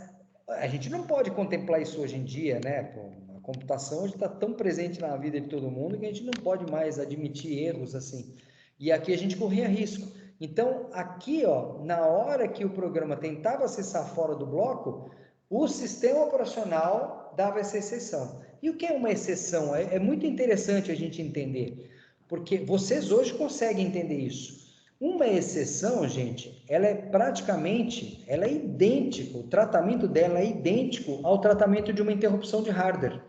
a gente não pode contemplar isso hoje em dia, né? Pô, a computação hoje está tão presente na vida de todo mundo que a gente não pode mais admitir erros assim. E aqui a gente corria risco. Então, aqui, ó, na hora que o programa tentava acessar fora do bloco, o sistema operacional dava essa exceção. E o que é uma exceção? É muito interessante a gente entender, porque vocês hoje conseguem entender isso. Uma exceção, gente, ela é idêntica, o tratamento dela é idêntico ao tratamento de uma interrupção de hardware.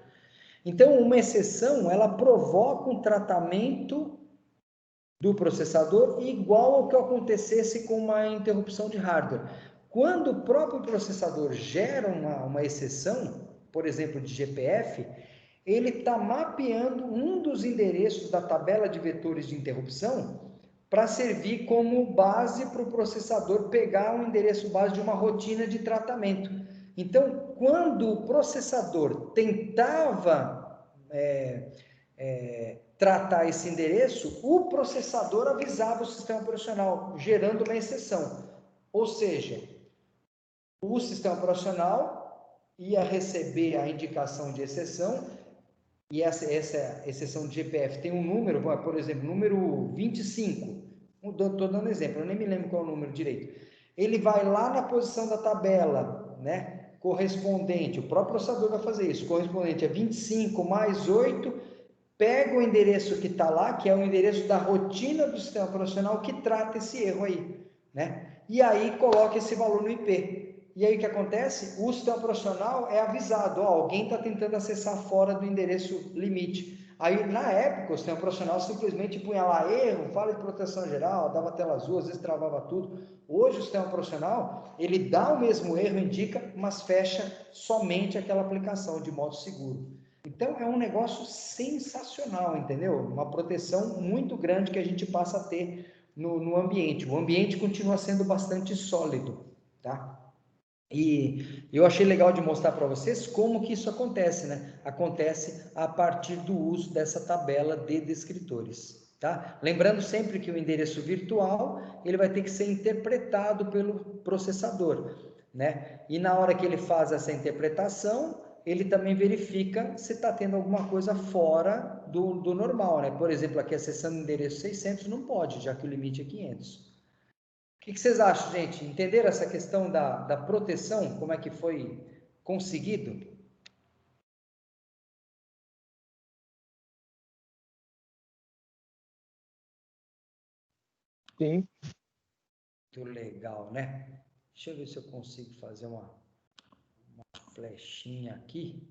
Então, uma exceção, ela provoca um tratamento do processador igual ao que acontecesse com uma interrupção de hardware. Quando o próprio processador gera uma exceção, por exemplo, de GPF, ele está mapeando um dos endereços da tabela de vetores de interrupção para servir como base para o processador pegar um endereço base de uma rotina de tratamento. Então, quando o processador tentava tratar esse endereço, o processador avisava o sistema operacional, gerando uma exceção. Ou seja, o sistema operacional ia receber a indicação de exceção, e essa exceção de GPF tem um número, por exemplo, número 25. Estou dando exemplo, eu nem me lembro qual é o número direito. Ele vai lá na posição da tabela, né, correspondente, o próprio processador vai fazer isso, correspondente a 25 mais 8, pega o endereço que está lá, que é o endereço da rotina do sistema operacional que trata esse erro aí, né? E aí coloca esse valor no IP. E aí o que acontece? O sistema operacional é avisado, ó, alguém está tentando acessar fora do endereço limite. Aí, na época, o sistema operacional simplesmente punha lá erro, falha de proteção geral, dava tela azul, às vezes travava tudo. Hoje, o sistema operacional, ele dá o mesmo erro, indica, mas fecha somente aquela aplicação de modo seguro. Então, é um negócio sensacional, entendeu? Uma proteção muito grande que a gente passa a ter no ambiente. O ambiente continua sendo bastante sólido, tá? E eu achei legal de mostrar para vocês como que isso acontece, né? Acontece a partir do uso dessa tabela de descritores, tá? Lembrando sempre que o endereço virtual, ele vai ter que ser interpretado pelo processador, né? E na hora que ele faz essa interpretação, ele também verifica se está tendo alguma coisa fora do normal, né? Por exemplo, aqui acessando o endereço 600 não pode, já que o limite é 500. O que vocês acham, gente? Entenderam essa questão da proteção? Como é que foi conseguido? Sim. Muito legal, né? Deixa eu ver se eu consigo fazer uma flechinha aqui.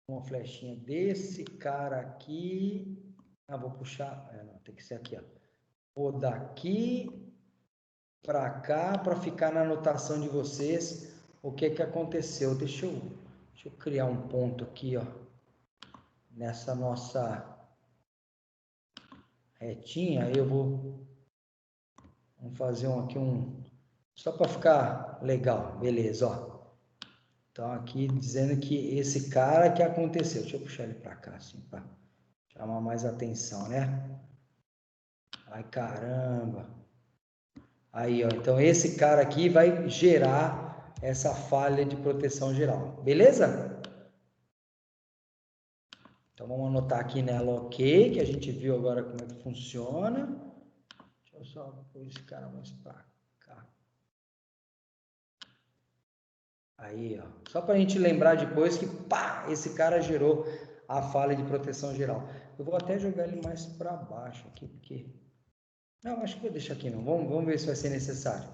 Uma flechinha desse cara aqui. Ah, vou puxar. Não, tem que ser aqui, ó. Vou daqui para cá para ficar na anotação de vocês o que aconteceu. Deixa eu criar um ponto aqui, ó, nessa nossa retinha. Vamos fazer aqui só para ficar legal, beleza, ó. Então aqui dizendo que esse cara que aconteceu, deixa eu puxar ele para cá assim para chamar mais atenção, né? Ai, caramba. Aí, ó, então esse cara aqui vai gerar essa falha de proteção geral, beleza? Então, vamos anotar aqui nela OK, que a gente viu agora como é que funciona. Deixa eu só pôr esse cara mais para cá. Aí, ó. Só para a gente lembrar depois que, pá, esse cara gerou a falha de proteção geral. Eu vou até jogar ele mais para baixo aqui, porque... Não, acho que vou deixar aqui não. Vamos ver se vai ser necessário.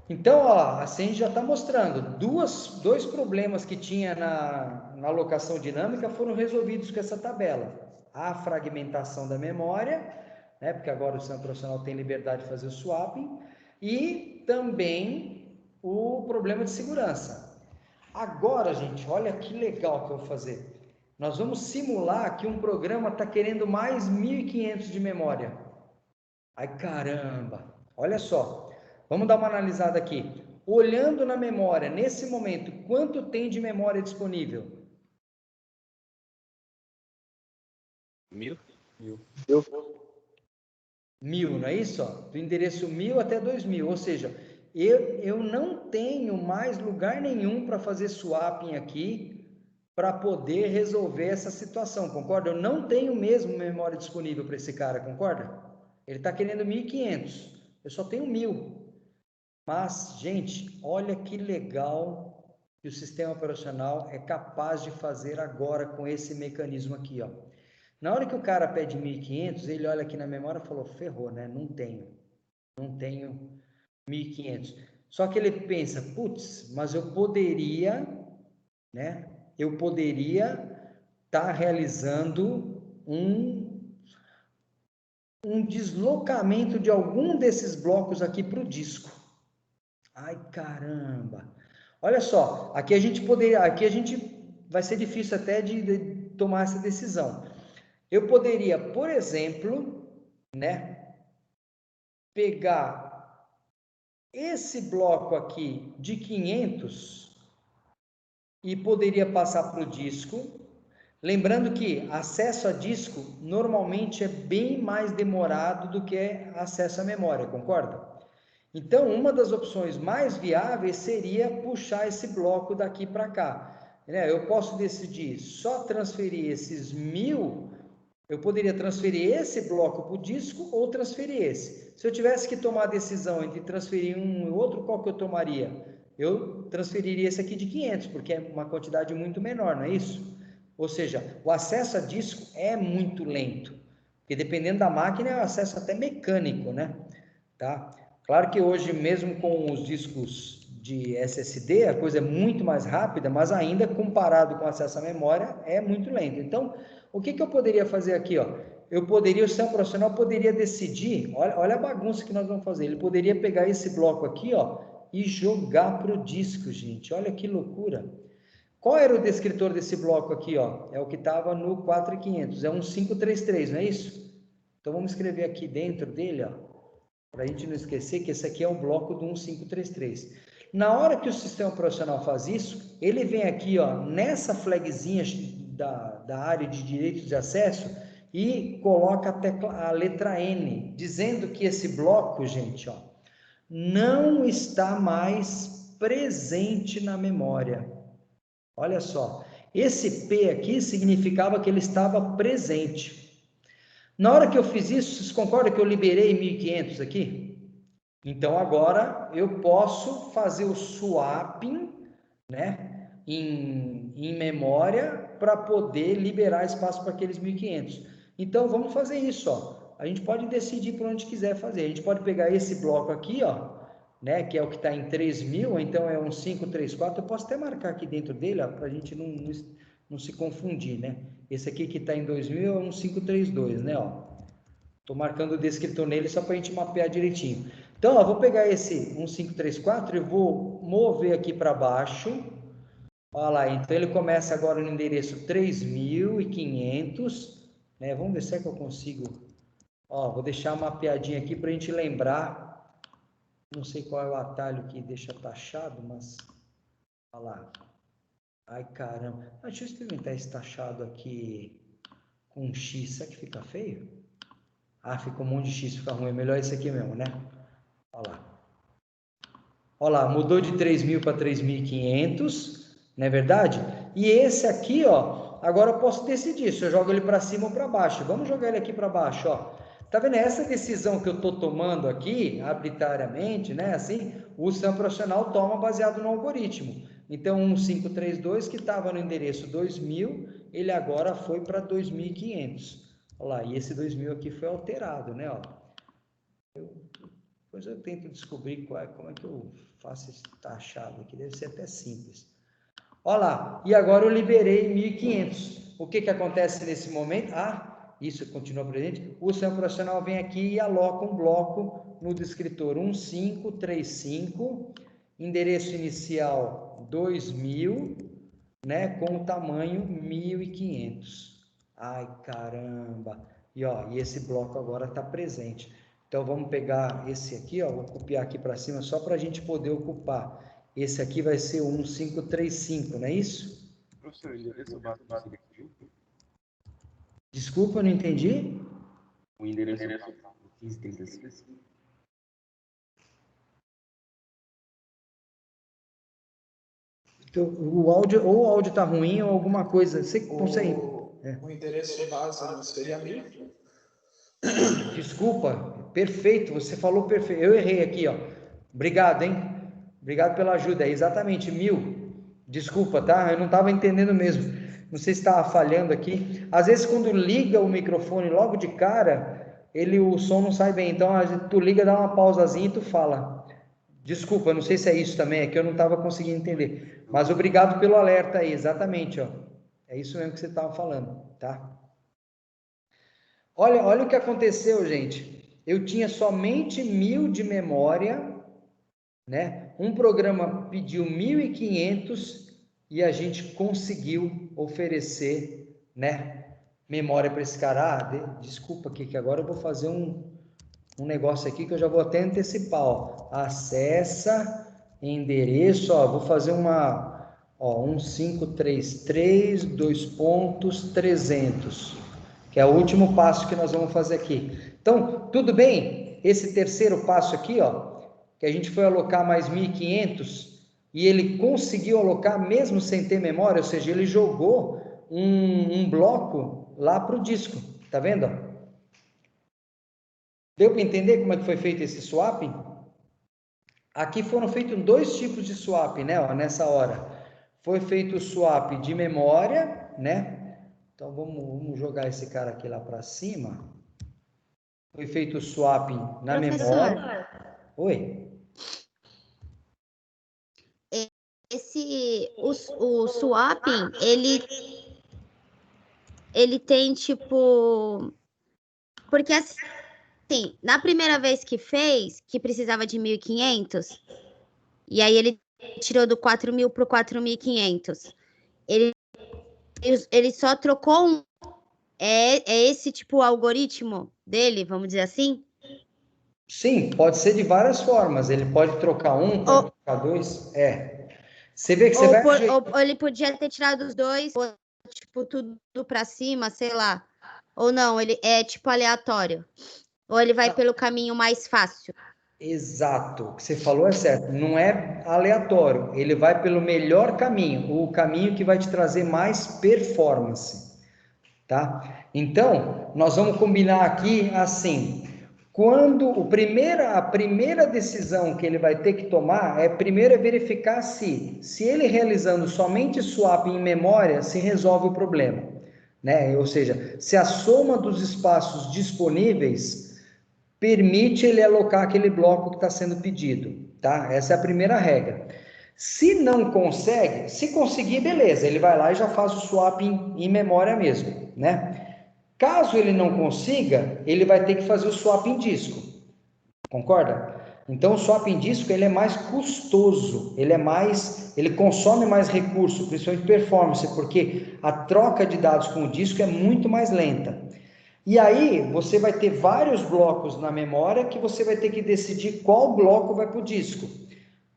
Então, ó, assim a gente já está mostrando. Dois problemas que tinha na alocação dinâmica foram resolvidos com essa tabela. A fragmentação da memória, né, porque agora o sistema profissional tem liberdade de fazer o swapping, e também o problema de segurança. Agora, gente, olha que legal que eu vou fazer. Nós vamos simular que um programa está querendo mais 1.500 de memória. Ai, caramba! Olha só. Vamos dar uma analisada aqui. Olhando na memória, nesse momento, quanto tem de memória disponível? 1000? 1000, não é isso? Do endereço 1000 até 2000. Ou seja, eu não tenho mais lugar nenhum para fazer swapping aqui para poder resolver essa situação, concorda? Eu não tenho mesmo memória disponível para esse cara, concorda? Ele está querendo 1.500. Eu só tenho 1000. Mas, gente, olha que legal que o sistema operacional é capaz de fazer agora com esse mecanismo aqui, ó. Na hora que o cara pede 1.500, ele olha aqui na memória e falou, ferrou, né? Não tenho 1.500. Só que ele pensa, putz, mas eu poderia, né? Eu poderia estar realizando um deslocamento de algum desses blocos aqui para o disco. Ai, caramba! Olha só, aqui a gente vai ser difícil até de tomar essa decisão. Eu poderia, por exemplo, né, pegar esse bloco aqui de 500 e poderia passar para o disco. Lembrando que acesso a disco normalmente é bem mais demorado do que acesso à memória, concorda? Então, uma das opções mais viáveis seria puxar esse bloco daqui para cá. Eu posso decidir só transferir esses 1000, eu poderia transferir esse bloco para o disco ou transferir esse. Se eu tivesse que tomar a decisão entre transferir um e outro, qual que eu tomaria? Eu transferiria esse aqui de 500, porque é uma quantidade muito menor, não é isso? Ou seja, o acesso a disco é muito lento, porque dependendo da máquina é um acesso até mecânico, né? Tá? Claro que hoje, mesmo com os discos de SSD, a coisa é muito mais rápida, mas ainda comparado com acesso à memória, é muito lento. Então, o que eu poderia fazer aqui? Ó? O sistema profissional poderia decidir, olha a bagunça que nós vamos fazer, ele poderia pegar esse bloco aqui, ó, e jogar para o disco, gente. Olha que loucura. Qual era o descritor desse bloco aqui? Ó? É o que estava no 4500, é um 533, não é isso? Então, vamos escrever aqui dentro dele, ó, para a gente não esquecer que esse aqui é um bloco do 1533. Na hora que o sistema operacional faz isso, ele vem aqui, ó, nessa flagzinha da área de direitos de acesso e coloca a letra N, dizendo que esse bloco, gente, ó, não está mais presente na memória. Olha só, esse P aqui significava que ele estava presente. Na hora que eu fiz isso, vocês concordam que eu liberei 1.500 aqui? Então, agora eu posso fazer o swapping, né, em memória para poder liberar espaço para aqueles 1.500. Então, vamos fazer isso, ó. A gente pode decidir por onde quiser fazer. A gente pode pegar esse bloco aqui, ó, né, que é o que está em 3.000, então é um 534. Eu posso até marcar aqui dentro dele, para a gente não se confundir, né? Esse aqui que está em 2000 é um 532, né? Estou marcando o descritor nele só para a gente mapear direitinho. Então, ó, vou pegar esse 1534 e vou mover aqui para baixo. Olha lá, então ele começa agora no endereço 3.500, né? Vamos ver se é que eu consigo. Ó, vou deixar uma mapeadinha aqui para a gente lembrar. Não sei qual é o atalho que deixa taxado, mas... Olha lá. Ai, caramba. Deixa eu experimentar esse taxado aqui com X. Será que fica feio? Ah, fica um monte de X, fica ruim. É melhor esse aqui mesmo, né? Olha lá. Olha lá, mudou de 3.000 para 3.500, não é verdade? E esse aqui, ó, Agora eu posso decidir se eu jogo ele para cima ou para baixo. Vamos jogar ele aqui para baixo, ó. Tá vendo? Essa decisão que eu estou tomando aqui, arbitrariamente, né? Assim, o sistema profissional toma baseado no algoritmo. Então, 1532, que estava no endereço 2000, ele agora foi para 2500. Olha lá, e esse 2000 aqui foi alterado, né? Ó. Depois eu tento descobrir como é que eu faço esse achado aqui, deve ser até simples. Olha lá, e agora eu liberei 1500. O que que acontece nesse momento? Isso continua presente. O sistema profissional vem aqui e aloca um bloco no descritor 1535, endereço inicial 2000, né, com o tamanho 1500. Ai, caramba! E esse bloco agora está presente. Então, vamos pegar esse aqui, ó, vou copiar aqui para cima, só para a gente poder ocupar. Esse aqui vai ser o 1535, não é isso? Professor, o endereço básico seria aqui? Desculpa, não entendi? O endereço básico, 1536. Então, o áudio está ruim ou alguma coisa. Você consegue? O endereço base não seria 1000? Desculpa, perfeito, você falou perfeito. Eu errei aqui, ó. Obrigado, hein? Obrigado pela ajuda. É exatamente 1000. Desculpa, tá? Eu não estava entendendo mesmo. Não sei se estava falhando aqui. Às vezes, quando liga o microfone logo de cara, o som não sai bem. Então, tu liga, dá uma pausazinha e tu fala. Desculpa, não sei se é isso também, é que eu não estava conseguindo entender. Mas obrigado pelo alerta aí, exatamente, ó. É isso mesmo que você estava falando, tá? Olha o que aconteceu, gente. Eu tinha somente 1000 de memória, né? Um programa pediu 1500 e a gente conseguiu oferecer, né, memória para esse cara. Desculpa aqui, que agora eu vou fazer um negócio aqui que eu já vou até antecipar, ó. Acessa endereço, ó, vou fazer 1533 2.300, que é o último passo que nós vamos fazer aqui. Então, tudo bem? Esse terceiro passo aqui, ó, que a gente foi alocar mais 1500 e ele conseguiu alocar mesmo sem ter memória, ou seja, ele jogou um bloco lá para o disco, tá vendo? Deu para entender como é que foi feito esse swap? Aqui foram feitos 2 tipos de swap, né? Ó, nessa hora. Foi feito o swap de memória, né? Então, vamos jogar esse cara aqui lá para cima. Foi feito o swap na memória. Oi? O swapping, ele tem tipo... Porque assim, na primeira vez que fez, que precisava de 1500, e aí ele tirou do 4000 para o 4500. Ele só trocou um. É esse tipo o algoritmo dele, vamos dizer assim? Sim, pode ser de várias formas. Ele pode trocar um, pode trocar 2. Você vê que você vai... Ou ele podia ter tirado os 2, ou tipo tudo para cima, sei lá. Ou não, ele é tipo aleatório. Ou ele vai pelo caminho mais fácil. Exato, o que você falou é certo. Não é aleatório. Ele vai pelo melhor caminho, o caminho que vai te trazer mais performance, tá? Então, nós vamos combinar aqui assim. Quando a primeira decisão que ele vai ter que tomar primeiro verificar se ele realizando somente swap em memória se resolve o problema, né? Ou seja, se a soma dos espaços disponíveis permite ele alocar aquele bloco que está sendo pedido, tá? Essa é a primeira regra. Se não consegue, se conseguir, beleza, ele vai lá e já faz o swap em memória mesmo, né? Caso ele não consiga, ele vai ter que fazer o swap em disco, concorda? Então, o swap em disco, ele é mais custoso, ele consome mais recurso, principalmente performance, porque a troca de dados com o disco é muito mais lenta. E aí, você vai ter vários blocos na memória que você vai ter que decidir qual bloco vai para o disco.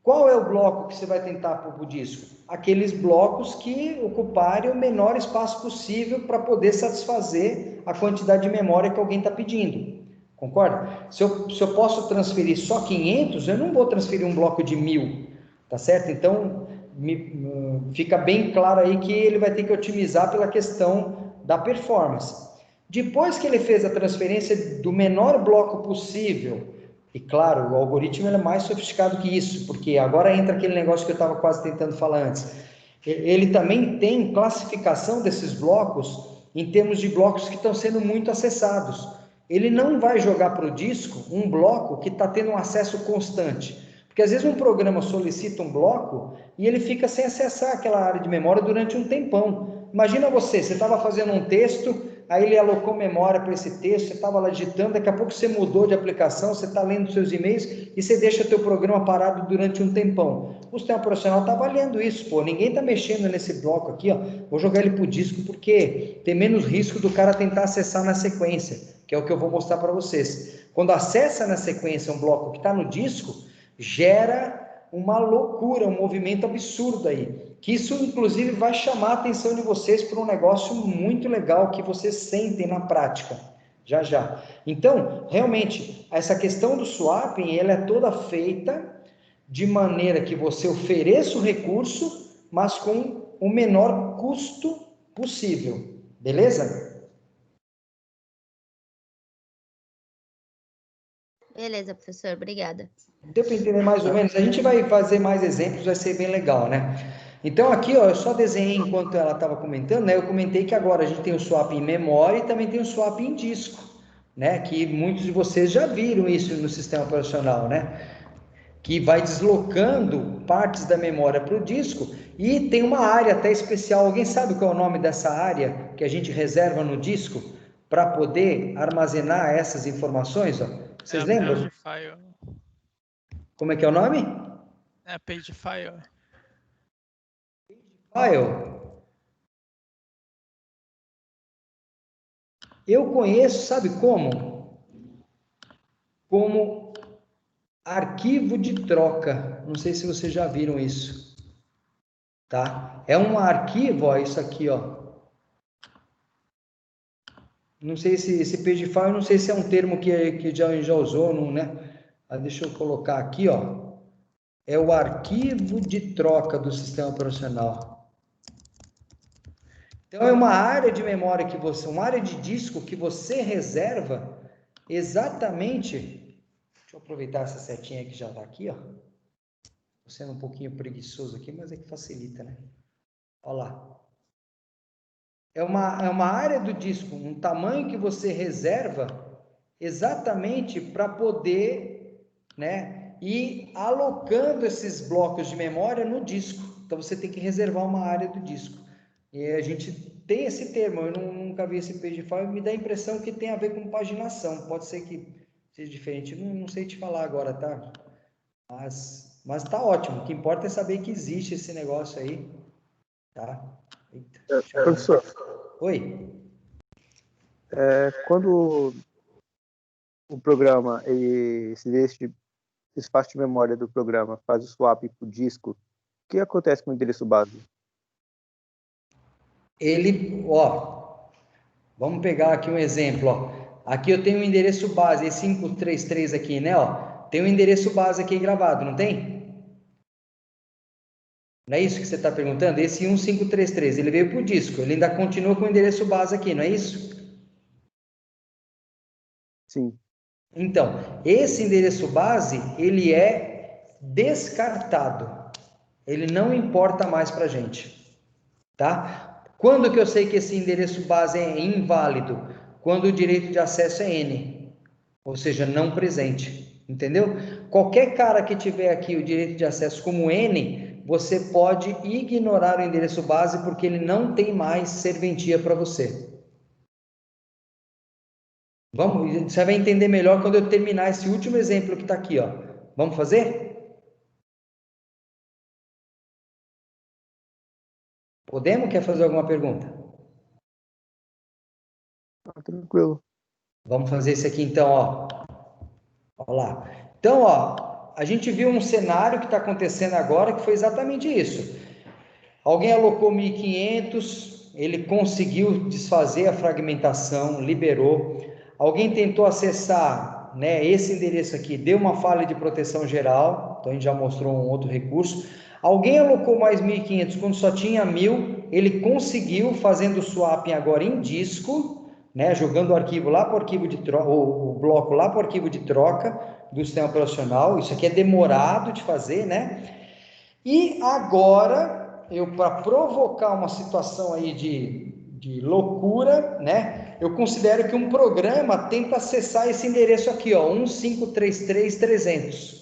Qual é o bloco que você vai tentar para o disco? Aqueles blocos que ocuparem o menor espaço possível para poder satisfazer a quantidade de memória que alguém está pedindo. Concorda? Se eu posso transferir só 500, eu não vou transferir um bloco de 1000, tá certo? Então, fica bem claro aí que ele vai ter que otimizar pela questão da performance. Depois que ele fez a transferência do menor bloco possível, e claro, o algoritmo é mais sofisticado que isso, porque agora entra aquele negócio que eu estava quase tentando falar antes. Ele também tem classificação desses blocos em termos de blocos que estão sendo muito acessados. Ele não vai jogar para o disco um bloco que está tendo um acesso constante. Porque às vezes um programa solicita um bloco e ele fica sem acessar aquela área de memória durante um tempão. Imagina você estava fazendo um texto, aí ele alocou memória para esse texto, você estava lá digitando, daqui a pouco você mudou de aplicação, você está lendo seus e-mails e você deixa teu programa parado durante um tempão. O sistema operacional está avaliando isso, pô, ninguém está mexendo nesse bloco aqui, ó, vou jogar ele para o disco porque tem menos risco do cara tentar acessar na sequência, que é o que eu vou mostrar para vocês. Quando acessa na sequência um bloco que está no disco, gera uma loucura, um movimento absurdo aí, que isso inclusive vai chamar a atenção de vocês para um negócio muito legal que vocês sentem na prática, já. Então, realmente, essa questão do swapping, ela é toda feita de maneira que você ofereça o recurso, mas com o menor custo possível, beleza? Beleza, professor, obrigada. Deu para entender mais ou menos? A gente vai fazer mais exemplos, vai ser bem legal, né? Então aqui, ó, eu só desenhei enquanto ela estava comentando, né? Eu comentei que agora a gente tem o swap em memória e também tem o swap em disco, né? Que muitos de vocês já viram isso no sistema operacional, né? Que vai deslocando partes da memória para o disco e tem uma área até especial. Alguém sabe qual é o nome dessa área que a gente reserva no disco para poder armazenar essas informações? Ó? Vocês lembram? Page file. Como é que é o nome? É a page file. File. Eu conheço, sabe como? Como arquivo de troca. Não sei se vocês já viram isso. Tá? É um arquivo, ó, isso aqui, ó. Não sei se esse page file, não sei se é um termo que já usou, não, né? Mas deixa eu colocar aqui, ó. É o arquivo de troca do sistema operacional. Então, é uma área de memória que você, uma área de disco que você reserva exatamente. Deixa eu aproveitar essa setinha que já está aqui, ó. Estou sendo um pouquinho preguiçoso aqui, mas é que facilita, né? Olha lá. É uma área do disco, um tamanho que você reserva exatamente para poder, né, ir alocando esses blocos de memória no disco. Então, você tem que reservar uma área do disco. E a gente tem esse termo, eu nunca vi esse page file, me dá a impressão que tem a ver com paginação. Pode ser que seja diferente, não sei te falar agora, tá? Mas tá ótimo, o que importa é saber que existe esse negócio aí, tá? Eita, Professor, oi? quando o programa, esse espaço de memória do programa faz o swap para o disco, o que acontece com o endereço base? Ele, ó, vamos pegar aqui um exemplo, ó. Aqui eu tenho um endereço base, esse 533 aqui, né, ó. Tem um endereço base aqui gravado, não tem? Não é isso que você está perguntando? Esse 1533, ele veio para o disco, ele ainda continua com o endereço base aqui, não é isso? Sim. Então, esse endereço base, ele é descartado. Ele não importa mais para a gente, tá? Quando que eu sei que esse endereço base é inválido? Quando o direito de acesso é N, ou seja, não presente, entendeu? Qualquer cara que tiver aqui o direito de acesso como N, você pode ignorar o endereço base porque ele não tem mais serventia para você. Vamos, você vai entender melhor quando eu terminar esse último exemplo que está aqui, ó. Vamos fazer? Podemos? Quer fazer alguma pergunta? Tranquilo. Vamos fazer esse aqui então, ó. Olha lá. Então, ó, a gente viu um cenário que está acontecendo agora que foi exatamente isso. Alguém alocou 1.500, ele conseguiu desfazer a fragmentação, liberou. Alguém tentou acessar lá, né, esse endereço aqui deu uma falha de proteção geral, então a gente já mostrou um outro recurso. Alguém alocou mais 1.500 quando só tinha 1.000, ele conseguiu, fazendo o swapping agora em disco, né, jogando o arquivo lá para o arquivo de troca, o bloco lá para o arquivo de troca do sistema operacional. Isso aqui é demorado de fazer, né? E agora, para provocar uma situação aí de loucura, né, eu considero que um programa tenta acessar esse endereço aqui, ó, 1533300.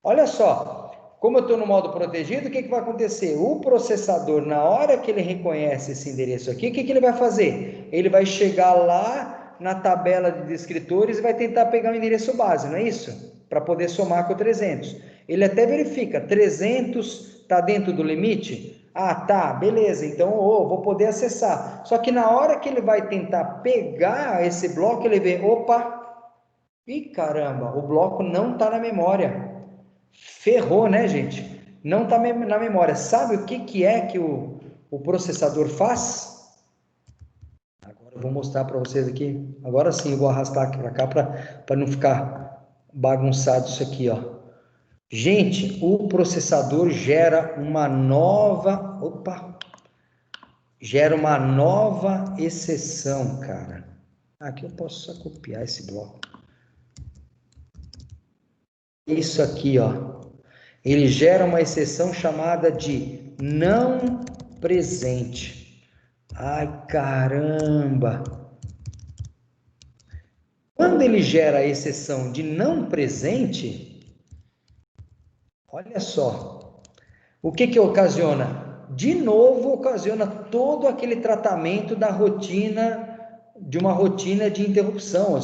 Olha só. Como eu estou no modo protegido, o que vai acontecer? O processador, na hora que ele reconhece esse endereço aqui, o que ele vai fazer? Ele vai chegar lá na tabela de descritores e vai tentar pegar o endereço base, não é isso? Para poder somar com o 300. Ele até verifica, 300 está dentro do limite? Ah, tá, beleza, então vou poder acessar. Só que na hora que ele vai tentar pegar esse bloco, ele vê, opa, ih, caramba, o bloco não está na memória. Ferrou, né, gente? Não está na memória. Sabe o que é que o processador faz? Agora eu vou mostrar para vocês aqui. Agora sim, eu vou arrastar aqui para cá para não ficar bagunçado isso aqui, ó. Gente, o processador gera uma nova... Gera uma nova exceção, cara. Aqui eu posso só copiar esse bloco. Isso aqui, ó. Ele gera uma exceção chamada de não presente. Ai, caramba! Quando ele gera a exceção de não presente, olha só, o que ocasiona? De novo, ocasiona todo aquele tratamento da rotina, de uma rotina de interrupção,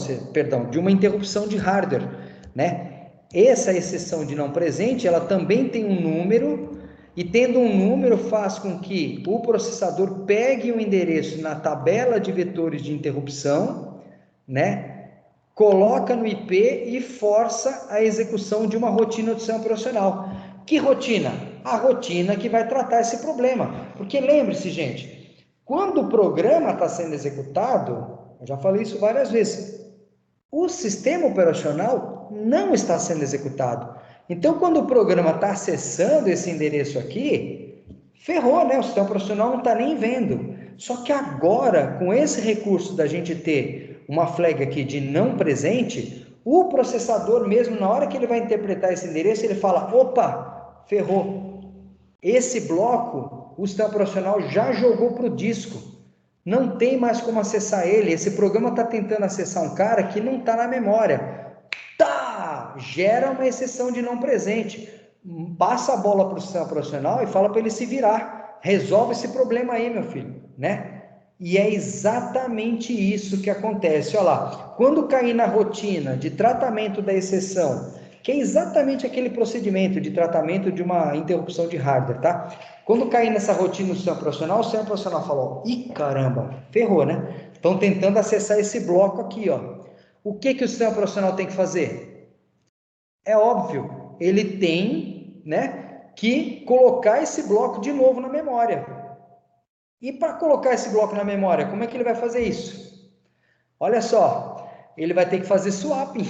de uma interrupção de hardware, né? Essa exceção de não presente, ela também tem um número, e tendo um número faz com que o processador pegue um endereço na tabela de vetores de interrupção, né? Coloca no IP e força a execução de uma rotina do sistema operacional. Que rotina? A rotina que vai tratar esse problema. Porque lembre-se, gente, quando o programa está sendo executado, eu já falei isso várias vezes, o sistema operacional não está sendo executado. Então, quando o programa está acessando esse endereço aqui, ferrou, né? O sistema operacional não está nem vendo. Só que agora, com esse recurso da gente ter uma flag aqui de não presente, o processador mesmo, na hora que ele vai interpretar esse endereço, ele fala, opa, ferrou. Esse bloco, o sistema operacional já jogou para o disco. Não tem mais como acessar ele. Esse programa está tentando acessar um cara que não está na memória. Tá! Gera uma exceção de não presente. Passa a bola para o sistema operacional e fala para ele se virar. Resolve esse problema aí, meu filho, né? E é exatamente isso que acontece. Olha lá, quando cair na rotina de tratamento da exceção, que é exatamente aquele procedimento de tratamento de uma interrupção de hardware, tá? Quando cair nessa rotina do sistema operacional, o sistema operacional falou, ih, caramba, ferrou, né? Estão tentando acessar esse bloco aqui, ó. O que o sistema operacional tem que fazer? É óbvio, ele tem, né, que colocar esse bloco de novo na memória. E para colocar esse bloco na memória, como é que ele vai fazer isso? Olha só, ele vai ter que fazer swapping.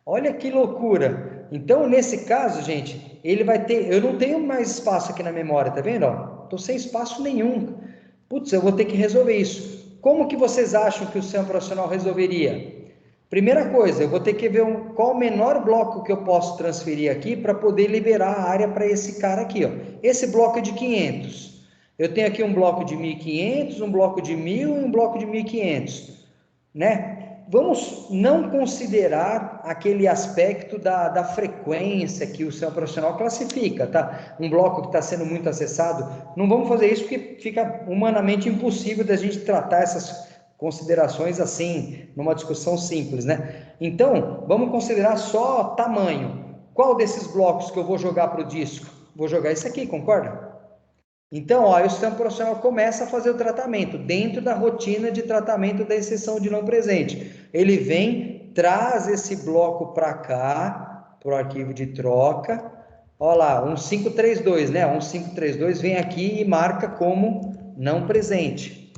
Olha que loucura. Então, nesse caso, gente, ele vai ter... Eu não tenho mais espaço aqui na memória, tá vendo? Estou sem espaço nenhum. Putz, eu vou ter que resolver isso. Como que vocês acham que o sistema operacional resolveria? Primeira coisa, eu vou ter que ver qual o menor bloco que eu posso transferir aqui para poder liberar a área para esse cara aqui, ó. Esse bloco é de 500. Eu tenho aqui um bloco de 1.500, um bloco de 1.000 e um bloco de 1.500, né? Vamos não considerar aquele aspecto da frequência que o sistema operacional classifica, tá? Um bloco que está sendo muito acessado, não vamos fazer isso porque fica humanamente impossível da gente tratar essas considerações assim, numa discussão simples, né? Então, vamos considerar só tamanho. Qual desses blocos que eu vou jogar para o disco? Vou jogar esse aqui, concorda? Então, ó, o sistema operacional começa a fazer o tratamento dentro da rotina de tratamento da exceção de não presente. Ele vem, traz esse bloco para cá, para o arquivo de troca. Olha lá, 1532, né? 1532 vem aqui e marca como não presente.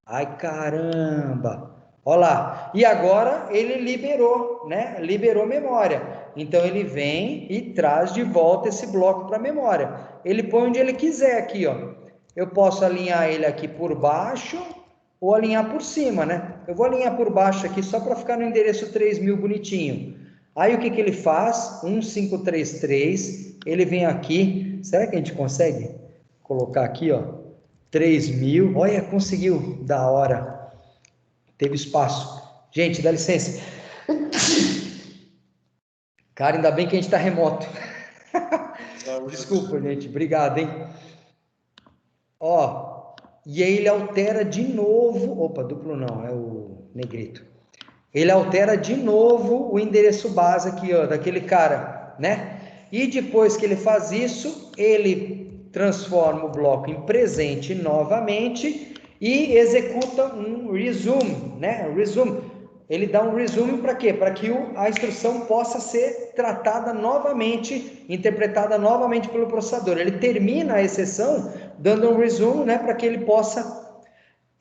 Ai, caramba! Olha lá. E agora ele liberou, né? Liberou memória. Então ele vem e traz de volta esse bloco para a memória. Ele põe onde ele quiser aqui, ó. Eu posso alinhar ele aqui por baixo ou alinhar por cima, né? Eu vou alinhar por baixo aqui só para ficar no endereço 3000 bonitinho. Aí o que que ele faz? 1533, ele vem aqui. Será que a gente consegue colocar aqui, ó? 3000. Olha, conseguiu. Da hora. Teve espaço. Gente, dá licença. Cara, ainda bem que a gente está remoto. Desculpa, gente. Obrigado, hein? Ó, e aí ele altera de novo. Opa, duplo não, é o negrito. Ele altera de novo o endereço base aqui, ó, daquele cara, né? E depois que ele faz isso, ele transforma o bloco em presente novamente e executa um resume, né? Resume. Ele dá um resume para quê? Para que a instrução possa ser tratada novamente, interpretada novamente pelo processador. Ele termina a exceção dando um resume, né? Para que ele possa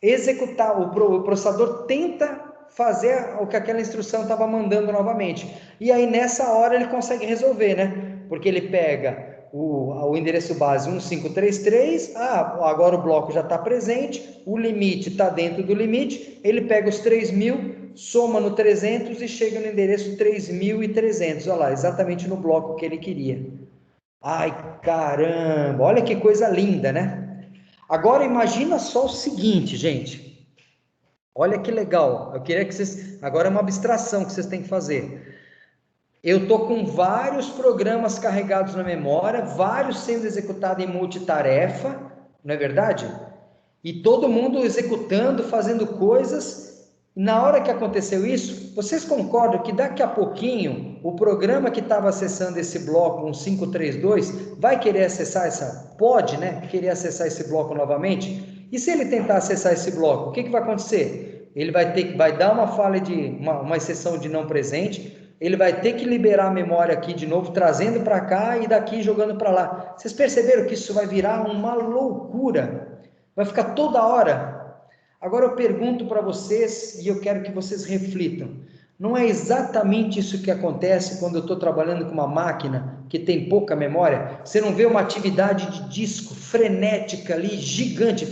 executar. O processador tenta fazer o que aquela instrução estava mandando novamente. E aí nessa hora ele consegue resolver, né? Porque ele pega o endereço base 1533, agora o bloco já está presente, o limite está dentro do limite, ele pega os 3000, soma no 300 e chega no endereço 3300, olha lá, exatamente no bloco que ele queria. Ai, caramba, olha que coisa linda, né? Agora imagina só o seguinte, gente, olha que legal, eu queria que vocês, agora é uma abstração que vocês têm que fazer. Eu estou com vários programas carregados na memória, vários sendo executados em multitarefa, não é verdade? E todo mundo executando, fazendo coisas. Na hora que aconteceu isso, vocês concordam que daqui a pouquinho o programa que estava acessando esse bloco 1532 vai querer acessar pode, né? Querer acessar esse bloco novamente? E se ele tentar acessar esse bloco, o que vai acontecer? Ele vai dar uma falha uma exceção de não presente. Ele vai ter que liberar a memória aqui de novo, trazendo para cá e daqui jogando para lá. Vocês perceberam que isso vai virar uma loucura? Vai ficar toda hora. Agora eu pergunto para vocês e eu quero que vocês reflitam. Não é exatamente isso que acontece quando eu estou trabalhando com uma máquina que tem pouca memória? Você não vê uma atividade de disco frenética ali, gigante,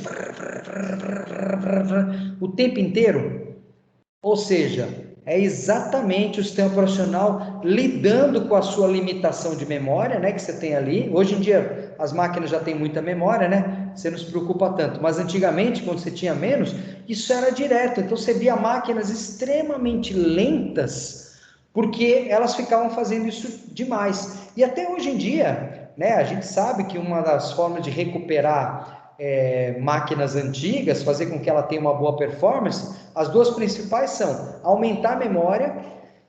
o tempo inteiro? Ou seja, é exatamente o sistema operacional lidando com a sua limitação de memória, né, que você tem ali. Hoje em dia as máquinas já têm muita memória, né? Você não se preocupa tanto. Mas antigamente, quando você tinha menos, isso era direto. Então você via máquinas extremamente lentas, porque elas ficavam fazendo isso demais. E até hoje em dia, né, a gente sabe que uma das formas de recuperar máquinas antigas, fazer com que ela tenha uma boa performance, as duas principais são aumentar a memória,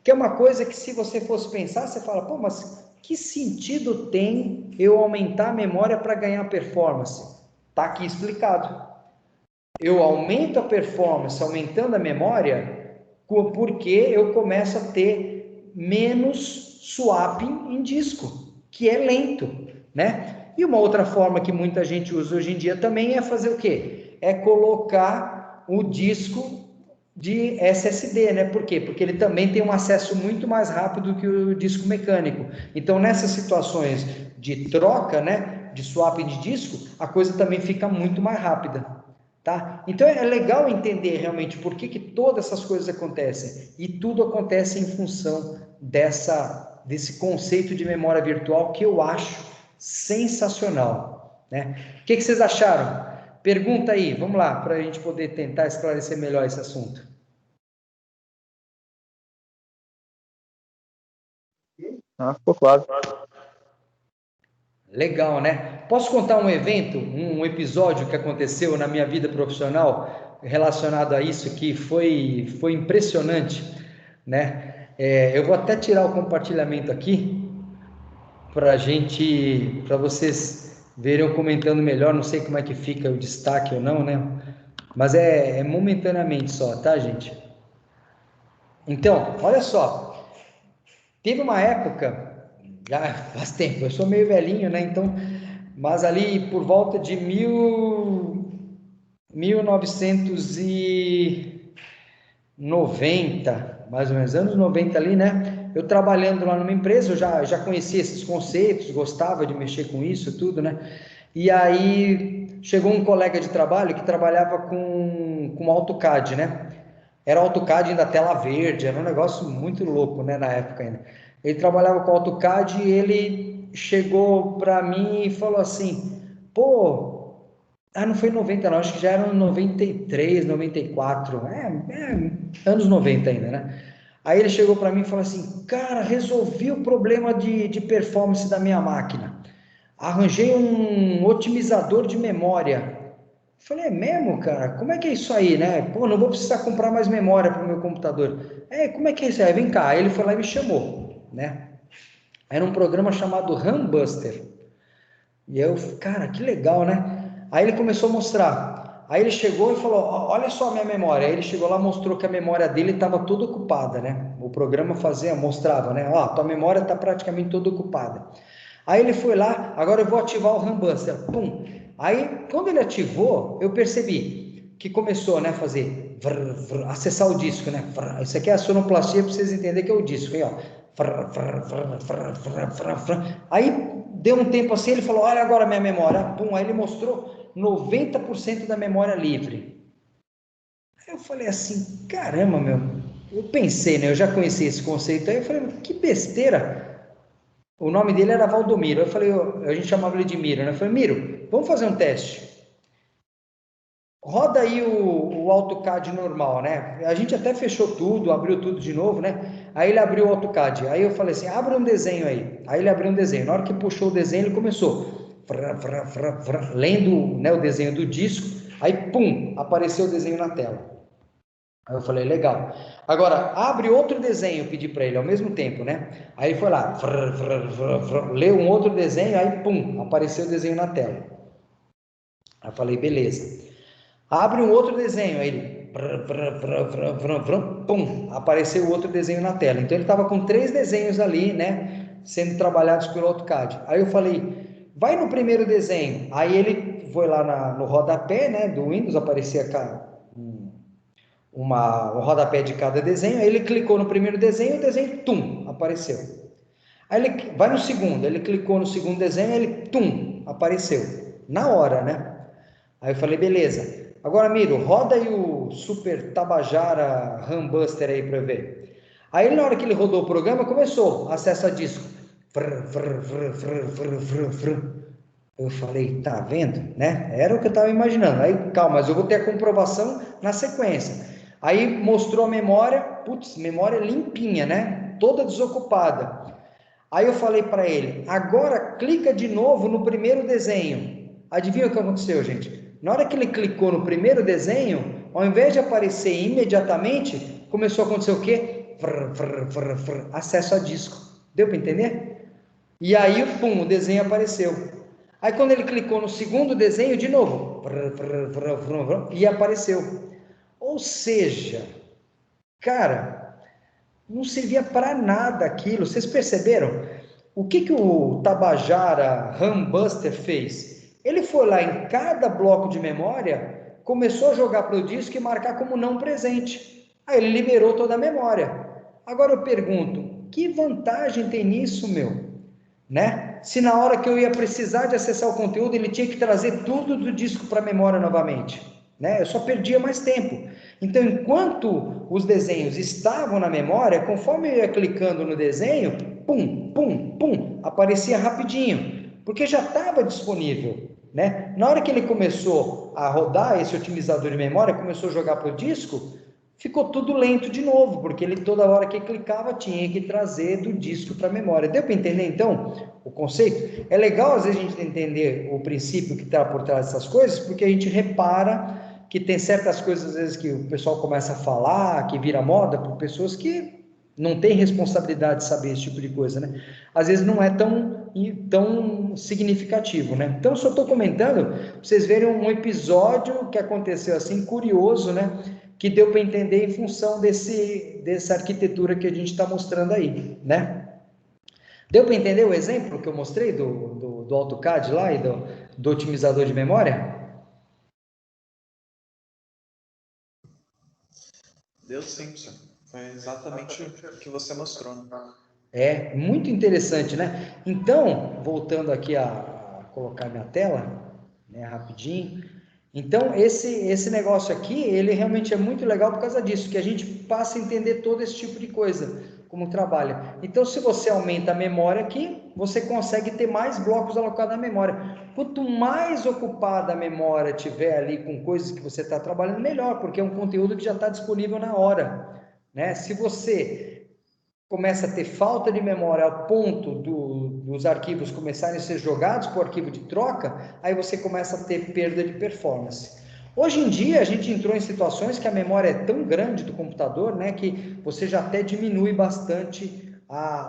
que é uma coisa que se você fosse pensar, você fala, pô, mas que sentido tem eu aumentar a memória para ganhar performance? Está aqui explicado. Eu aumento a performance aumentando a memória porque eu começo a ter menos swapping em disco, que é lento, né? E uma outra forma que muita gente usa hoje em dia também é fazer o quê? É colocar o disco de SSD, né? Por quê? Porque ele também tem um acesso muito mais rápido que o disco mecânico. Então, nessas situações de troca, né, de swap de disco, a coisa também fica muito mais rápida, tá? Então, é legal entender realmente por que todas essas coisas acontecem. E tudo acontece em função desse conceito de memória virtual que eu acho sensacional, né? O que vocês acharam? Pergunta aí, vamos lá, para a gente poder tentar esclarecer melhor esse assunto. Ficou claro. Legal, né? Posso contar um evento, um episódio que aconteceu na minha vida profissional relacionado a isso que foi impressionante, né? Eu vou até tirar o compartilhamento aqui para vocês verem eu comentando melhor. Não sei como é que fica o destaque ou não, né? Mas é momentaneamente só, tá, gente? Então, olha só, teve uma época, já faz tempo, eu sou meio velhinho, né? Então, mas ali por volta de 1900 90, mais ou menos, anos 90 ali, né? Eu trabalhando lá numa empresa, eu já conhecia esses conceitos, gostava de mexer com isso, tudo, né? E aí chegou um colega de trabalho que trabalhava com AutoCAD, né? Era AutoCAD ainda tela verde, era um negócio muito louco, né, na época ainda. Ele trabalhava com AutoCAD e ele chegou para mim e falou assim, pô, não foi em 90 não, acho que já era em 93, 94, anos 90 ainda, né? Aí ele chegou para mim e falou assim, cara, resolvi o problema de performance da minha máquina. Arranjei um otimizador de memória. Falei, é mesmo, cara? Como é que é isso aí, né? Pô, não vou precisar comprar mais memória para o meu computador. Como é que é isso aí? Vem cá. Aí ele foi lá e me chamou, né? Era um programa chamado Rambuster. E eu, cara, que legal, né? Aí ele começou a mostrar. Aí ele chegou e falou, olha só a minha memória. Aí ele chegou lá e mostrou que a memória dele estava toda ocupada, né? O programa mostrava, né? Ó, tua memória está praticamente toda ocupada. Aí ele foi lá, agora eu vou ativar o Rambuster. Pum. Aí, quando ele ativou, eu percebi que começou, né, a fazer, acessar o disco, né? Isso aqui é a sonoplastia para vocês entenderem que é o disco, hein, ó. Aí, deu um tempo assim, ele falou, olha agora a minha memória. Pum, aí ele mostrou 90% da memória livre. Aí eu falei assim, caramba, meu. Eu pensei, né, eu já conheci esse conceito aí, eu falei, que besteira. O nome dele era Valdomiro. Eu falei, a gente chamava ele de Miro, né? Eu falei, Miro, vamos fazer um teste. Roda aí o AutoCAD normal, né? A gente até fechou tudo, abriu tudo de novo, né? Aí ele abriu o AutoCAD. Aí eu falei assim, abre um desenho aí. Aí ele abriu um desenho. Na hora que puxou o desenho, ele começou lendo, né, o desenho do disco. Aí, pum, apareceu o desenho na tela. Aí eu falei, legal. Agora, abre outro desenho, pedi para ele ao mesmo tempo, né? Aí ele foi lá, leu um outro desenho, aí pum, apareceu o desenho na tela. Aí eu falei, beleza. Abre um outro desenho, aí ele, pum, apareceu outro desenho na tela. Então ele estava com 3 desenhos ali, né? Sendo trabalhados pelo AutoCAD. Aí eu falei, vai no primeiro desenho. Aí ele foi lá no rodapé, né? Do Windows, aparecia um rodapé de cada desenho, aí ele clicou no primeiro desenho, o desenho, tum, apareceu. Aí ele vai no segundo, ele clicou no segundo desenho, ele, tum, apareceu. Na hora, né? Aí eu falei, beleza. Agora, Miro, roda aí o Super Tabajara Rambuster aí para eu ver. Aí na hora que ele rodou o programa, começou, acesso a disco. Eu falei, tá vendo, né? Era o que eu estava imaginando. Aí, calma, mas eu vou ter a comprovação na sequência. Aí mostrou a memória, putz, memória limpinha, né? Toda desocupada. Aí eu falei para ele, agora clica de novo no primeiro desenho. Adivinha o que aconteceu, gente? Na hora que ele clicou no primeiro desenho, ao invés de aparecer imediatamente, começou a acontecer o quê? Acesso a disco. Deu para entender? E aí, pum, o desenho apareceu. Aí quando ele clicou no segundo desenho, de novo, e apareceu. Ou seja, cara, não servia para nada aquilo. Vocês perceberam? O que o Tabajara Rambuster fez? Ele foi lá em cada bloco de memória, começou a jogar para o disco e marcar como não presente. Aí ele liberou toda a memória. Agora eu pergunto, que vantagem tem nisso, meu? Né? Se na hora que eu ia precisar de acessar o conteúdo, ele tinha que trazer tudo do disco para a memória novamente, né? Eu só perdia mais tempo. Então, enquanto os desenhos estavam na memória, conforme eu ia clicando no desenho, pum, pum, pum, aparecia rapidinho, porque já estava disponível, né? Na hora que ele começou a rodar esse otimizador de memória, começou a jogar para o disco, ficou tudo lento de novo, porque ele toda hora que clicava tinha que trazer do disco para a memória. Deu para entender então o conceito? É legal às vezes a gente entender o princípio que está por trás dessas coisas, porque a gente repara que tem certas coisas às vezes que o pessoal começa a falar, que vira moda por pessoas que não têm responsabilidade de saber esse tipo de coisa, né? Às vezes não é tão significativo, né? Então só estou comentando para vocês verem um episódio que aconteceu assim, curioso, né? Que deu para entender em função dessa arquitetura que a gente está mostrando aí, né? Deu para entender o exemplo que eu mostrei do AutoCAD lá e do otimizador de memória? Deu sim, senhor. Foi exatamente o que você mostrou, né? É muito interessante, né? Então, voltando aqui a colocar minha tela, né, rapidinho. Então, esse negócio aqui, ele realmente é muito legal por causa disso, que a gente passa a entender todo esse tipo de coisa, como trabalha. Então, se você aumenta a memória aqui, você consegue ter mais blocos alocados na memória. Quanto mais ocupada a memória tiver ali com coisas que você está trabalhando, melhor, porque é um conteúdo que já está disponível na hora, né? Se você começa a ter falta de memória ao ponto dos arquivos começarem a ser jogados para o arquivo de troca, aí você começa a ter perda de performance. Hoje em dia, a gente entrou em situações que a memória é tão grande do computador, né, que você já até diminui bastante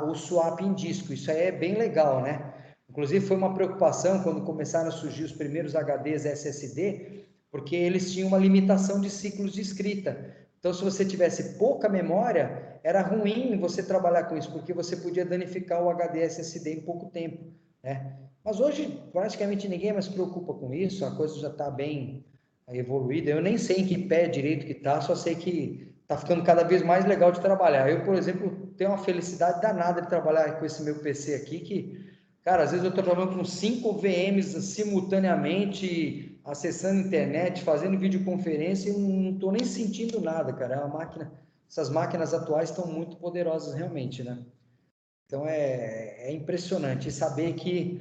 o swap em disco. Isso aí é bem legal, né? Inclusive, foi uma preocupação quando começaram a surgir os primeiros HDs SSD, porque eles tinham uma limitação de ciclos de escrita. Então, se você tivesse pouca memória, era ruim você trabalhar com isso, porque você podia danificar o HD SSD em pouco tempo, né? Mas hoje, praticamente ninguém mais se preocupa com isso, a coisa já está bem evoluída. Eu nem sei em que pé direito que está, só sei que está ficando cada vez mais legal de trabalhar. Eu, por exemplo, tenho uma felicidade danada de trabalhar com esse meu PC aqui, que, cara, às vezes eu estou trabalhando com 5 VMs simultaneamente, acessando a internet, fazendo videoconferência e não estou nem sentindo nada, cara. É uma máquina, essas máquinas atuais estão muito poderosas realmente, né? Então é impressionante saber que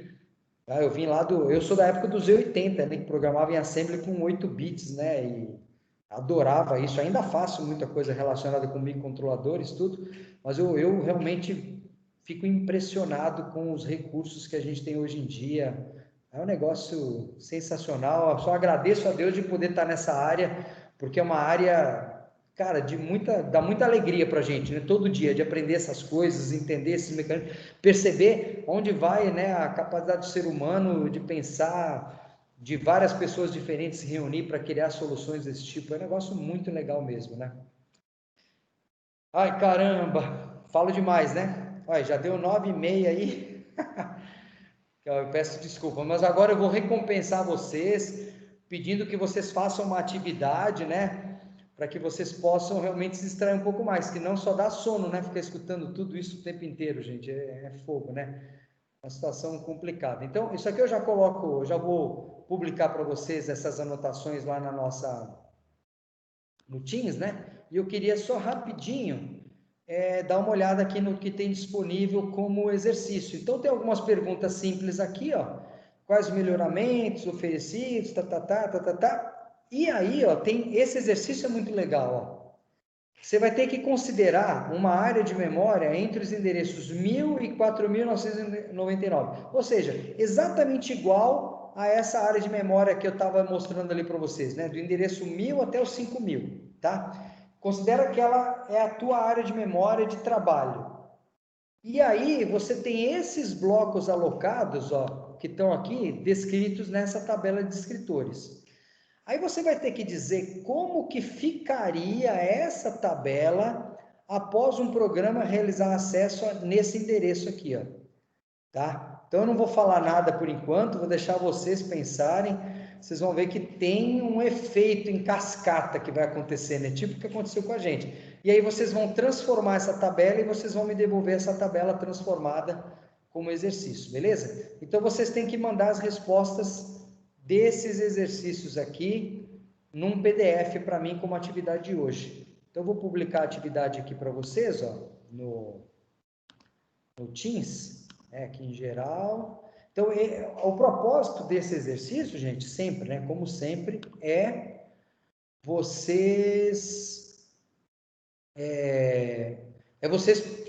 eu vim lá eu sou da época do Z80, né, que programava em Assembly com 8 bits, né, e adorava isso. Ainda faço muita coisa relacionada com microcontroladores, tudo, mas eu realmente fico impressionado com os recursos que a gente tem hoje em dia. É um negócio sensacional. Eu só agradeço a Deus de poder estar nessa área, porque é uma área, cara, dá muita alegria pra gente, né? Todo dia, de aprender essas coisas, entender esses mecanismos, perceber onde vai, né, a capacidade do ser humano de pensar, de várias pessoas diferentes se reunir para criar soluções desse tipo. É um negócio muito legal mesmo, né? Ai, caramba, falo demais, né? Olha, já deu 9h30 aí. Eu peço desculpa, mas agora eu vou recompensar vocês, pedindo que vocês façam uma atividade, né? Para que vocês possam realmente se distrair um pouco mais, que não só dá sono, né? Ficar escutando tudo isso o tempo inteiro, gente, é fogo, né? Uma situação complicada. Então, isso aqui eu já coloco, já vou publicar para vocês essas anotações lá no Teams, né? E eu queria só rapidinho dar uma olhada aqui no que tem disponível como exercício. Então, tem algumas perguntas simples aqui, ó. Quais melhoramentos oferecidos, E aí, ó, tem esse exercício é muito legal, ó. Você vai ter que considerar uma área de memória entre os endereços 1000 e 4999, ou seja, exatamente igual a essa área de memória que eu estava mostrando ali para vocês, né? Do endereço 1000 até o 5000, tá? Considera que ela é a tua área de memória de trabalho. E aí você tem esses blocos alocados, ó, que estão aqui descritos nessa tabela de escritores. Aí você vai ter que dizer como que ficaria essa tabela após um programa realizar acesso nesse endereço aqui, ó, tá? Então eu não vou falar nada por enquanto, vou deixar vocês pensarem. Vocês vão ver que tem um efeito em cascata que vai acontecer, né? Tipo o que aconteceu com a gente. E aí vocês vão transformar essa tabela e vocês vão me devolver essa tabela transformada como exercício, beleza? Então vocês têm que mandar as respostas desses exercícios aqui num PDF para mim como atividade de hoje. Então eu vou publicar a atividade aqui para vocês, ó, no Teams, aqui em geral. Então, o propósito desse exercício, gente, sempre, né, como sempre, é vocês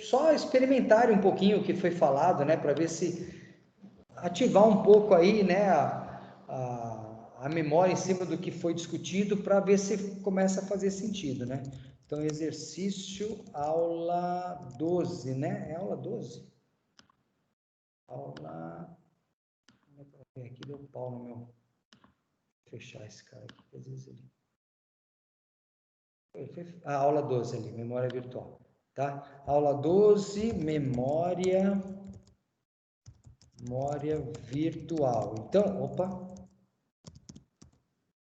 só experimentarem um pouquinho o que foi falado, né, para ver se ativar um pouco aí, né, a memória em cima do que foi discutido, para ver se começa a fazer sentido, né? Então, exercício aula 12, né? É aula 12? Aula... Aqui deu pau no meu... Vou fechar esse cara aqui, às vezes ele... aula 12 ali, memória virtual, tá? Aula 12, memória virtual. Então,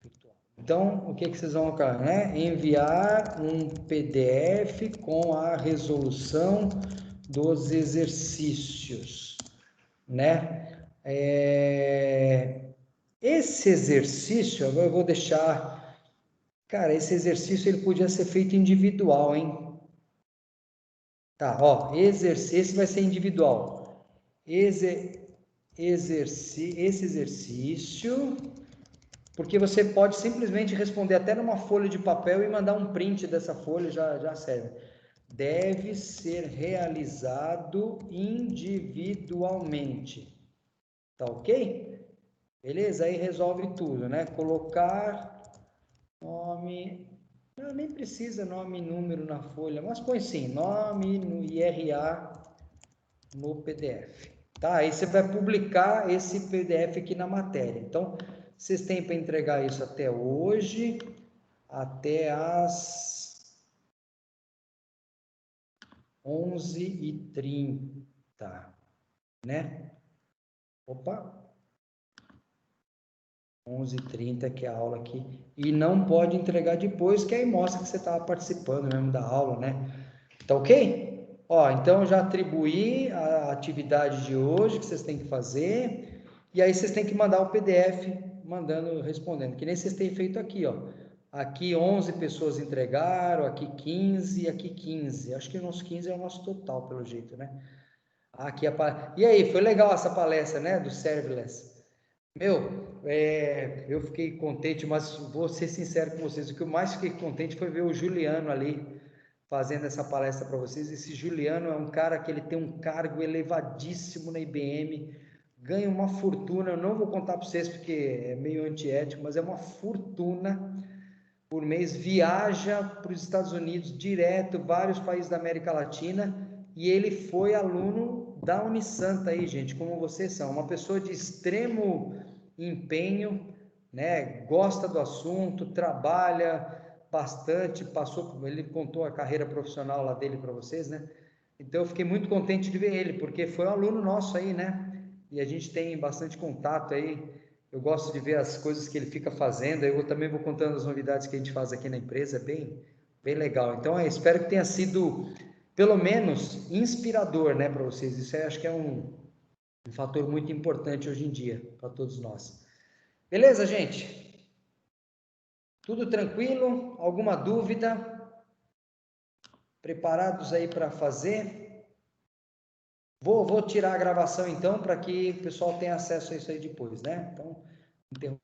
virtual. Então, o que vocês vão colocar, né? Enviar um PDF com a resolução dos exercícios, né? Esse exercício, agora eu vou deixar... Cara, esse exercício ele podia ser feito individual, hein? Tá, ó, esse vai ser individual. Esse exercício, porque você pode simplesmente responder até numa folha de papel e mandar um print dessa folha, já serve. Deve ser realizado individualmente. Tá ok? Beleza? Aí resolve tudo, né? Colocar nome... Não, nem precisa nome e número na folha, mas põe sim, nome no IRA no PDF. Tá? Aí você vai publicar esse PDF aqui na matéria. Então, vocês têm para entregar isso até hoje, até às 11h30, né? Opa! 11h30 que é a aula aqui. E não pode entregar depois, que aí mostra que você estava participando mesmo da aula, né? Tá ok? Ó, então já atribuí a atividade de hoje que vocês têm que fazer. E aí vocês têm que mandar o PDF respondendo. Que nem vocês têm feito aqui, ó. Aqui 11 pessoas entregaram, aqui 15, aqui 15. Acho que o nosso 15 é o nosso total, pelo jeito, né? Aqui E aí, foi legal essa palestra, né? Do Serverless. Meu, eu fiquei contente, mas vou ser sincero com vocês, o que eu mais fiquei contente foi ver o Juliano ali fazendo essa palestra para vocês. Esse Juliano é um cara que ele tem um cargo elevadíssimo na IBM, ganha uma fortuna, eu não vou contar para vocês porque é meio antiético, mas é uma fortuna por mês, viaja para os Estados Unidos direto, vários países da América Latina, e ele foi aluno da Unisanta aí, gente, como vocês são, uma pessoa de extremo empenho, né? Gosta do assunto, trabalha bastante, ele contou a carreira profissional lá dele para vocês, né? Então eu fiquei muito contente de ver ele, porque foi um aluno nosso aí, né? E a gente tem bastante contato aí. Eu gosto de ver as coisas que ele fica fazendo. Eu também vou contando as novidades que a gente faz aqui na empresa, é bem legal. Então, espero que tenha sido, pelo menos, inspirador, né, para vocês. Isso aí acho que é um fator muito importante hoje em dia, para todos nós. Beleza, gente? Tudo tranquilo? Alguma dúvida? Preparados aí para fazer? Vou tirar a gravação, então, para que o pessoal tenha acesso a isso aí depois, né? Então, interrompo.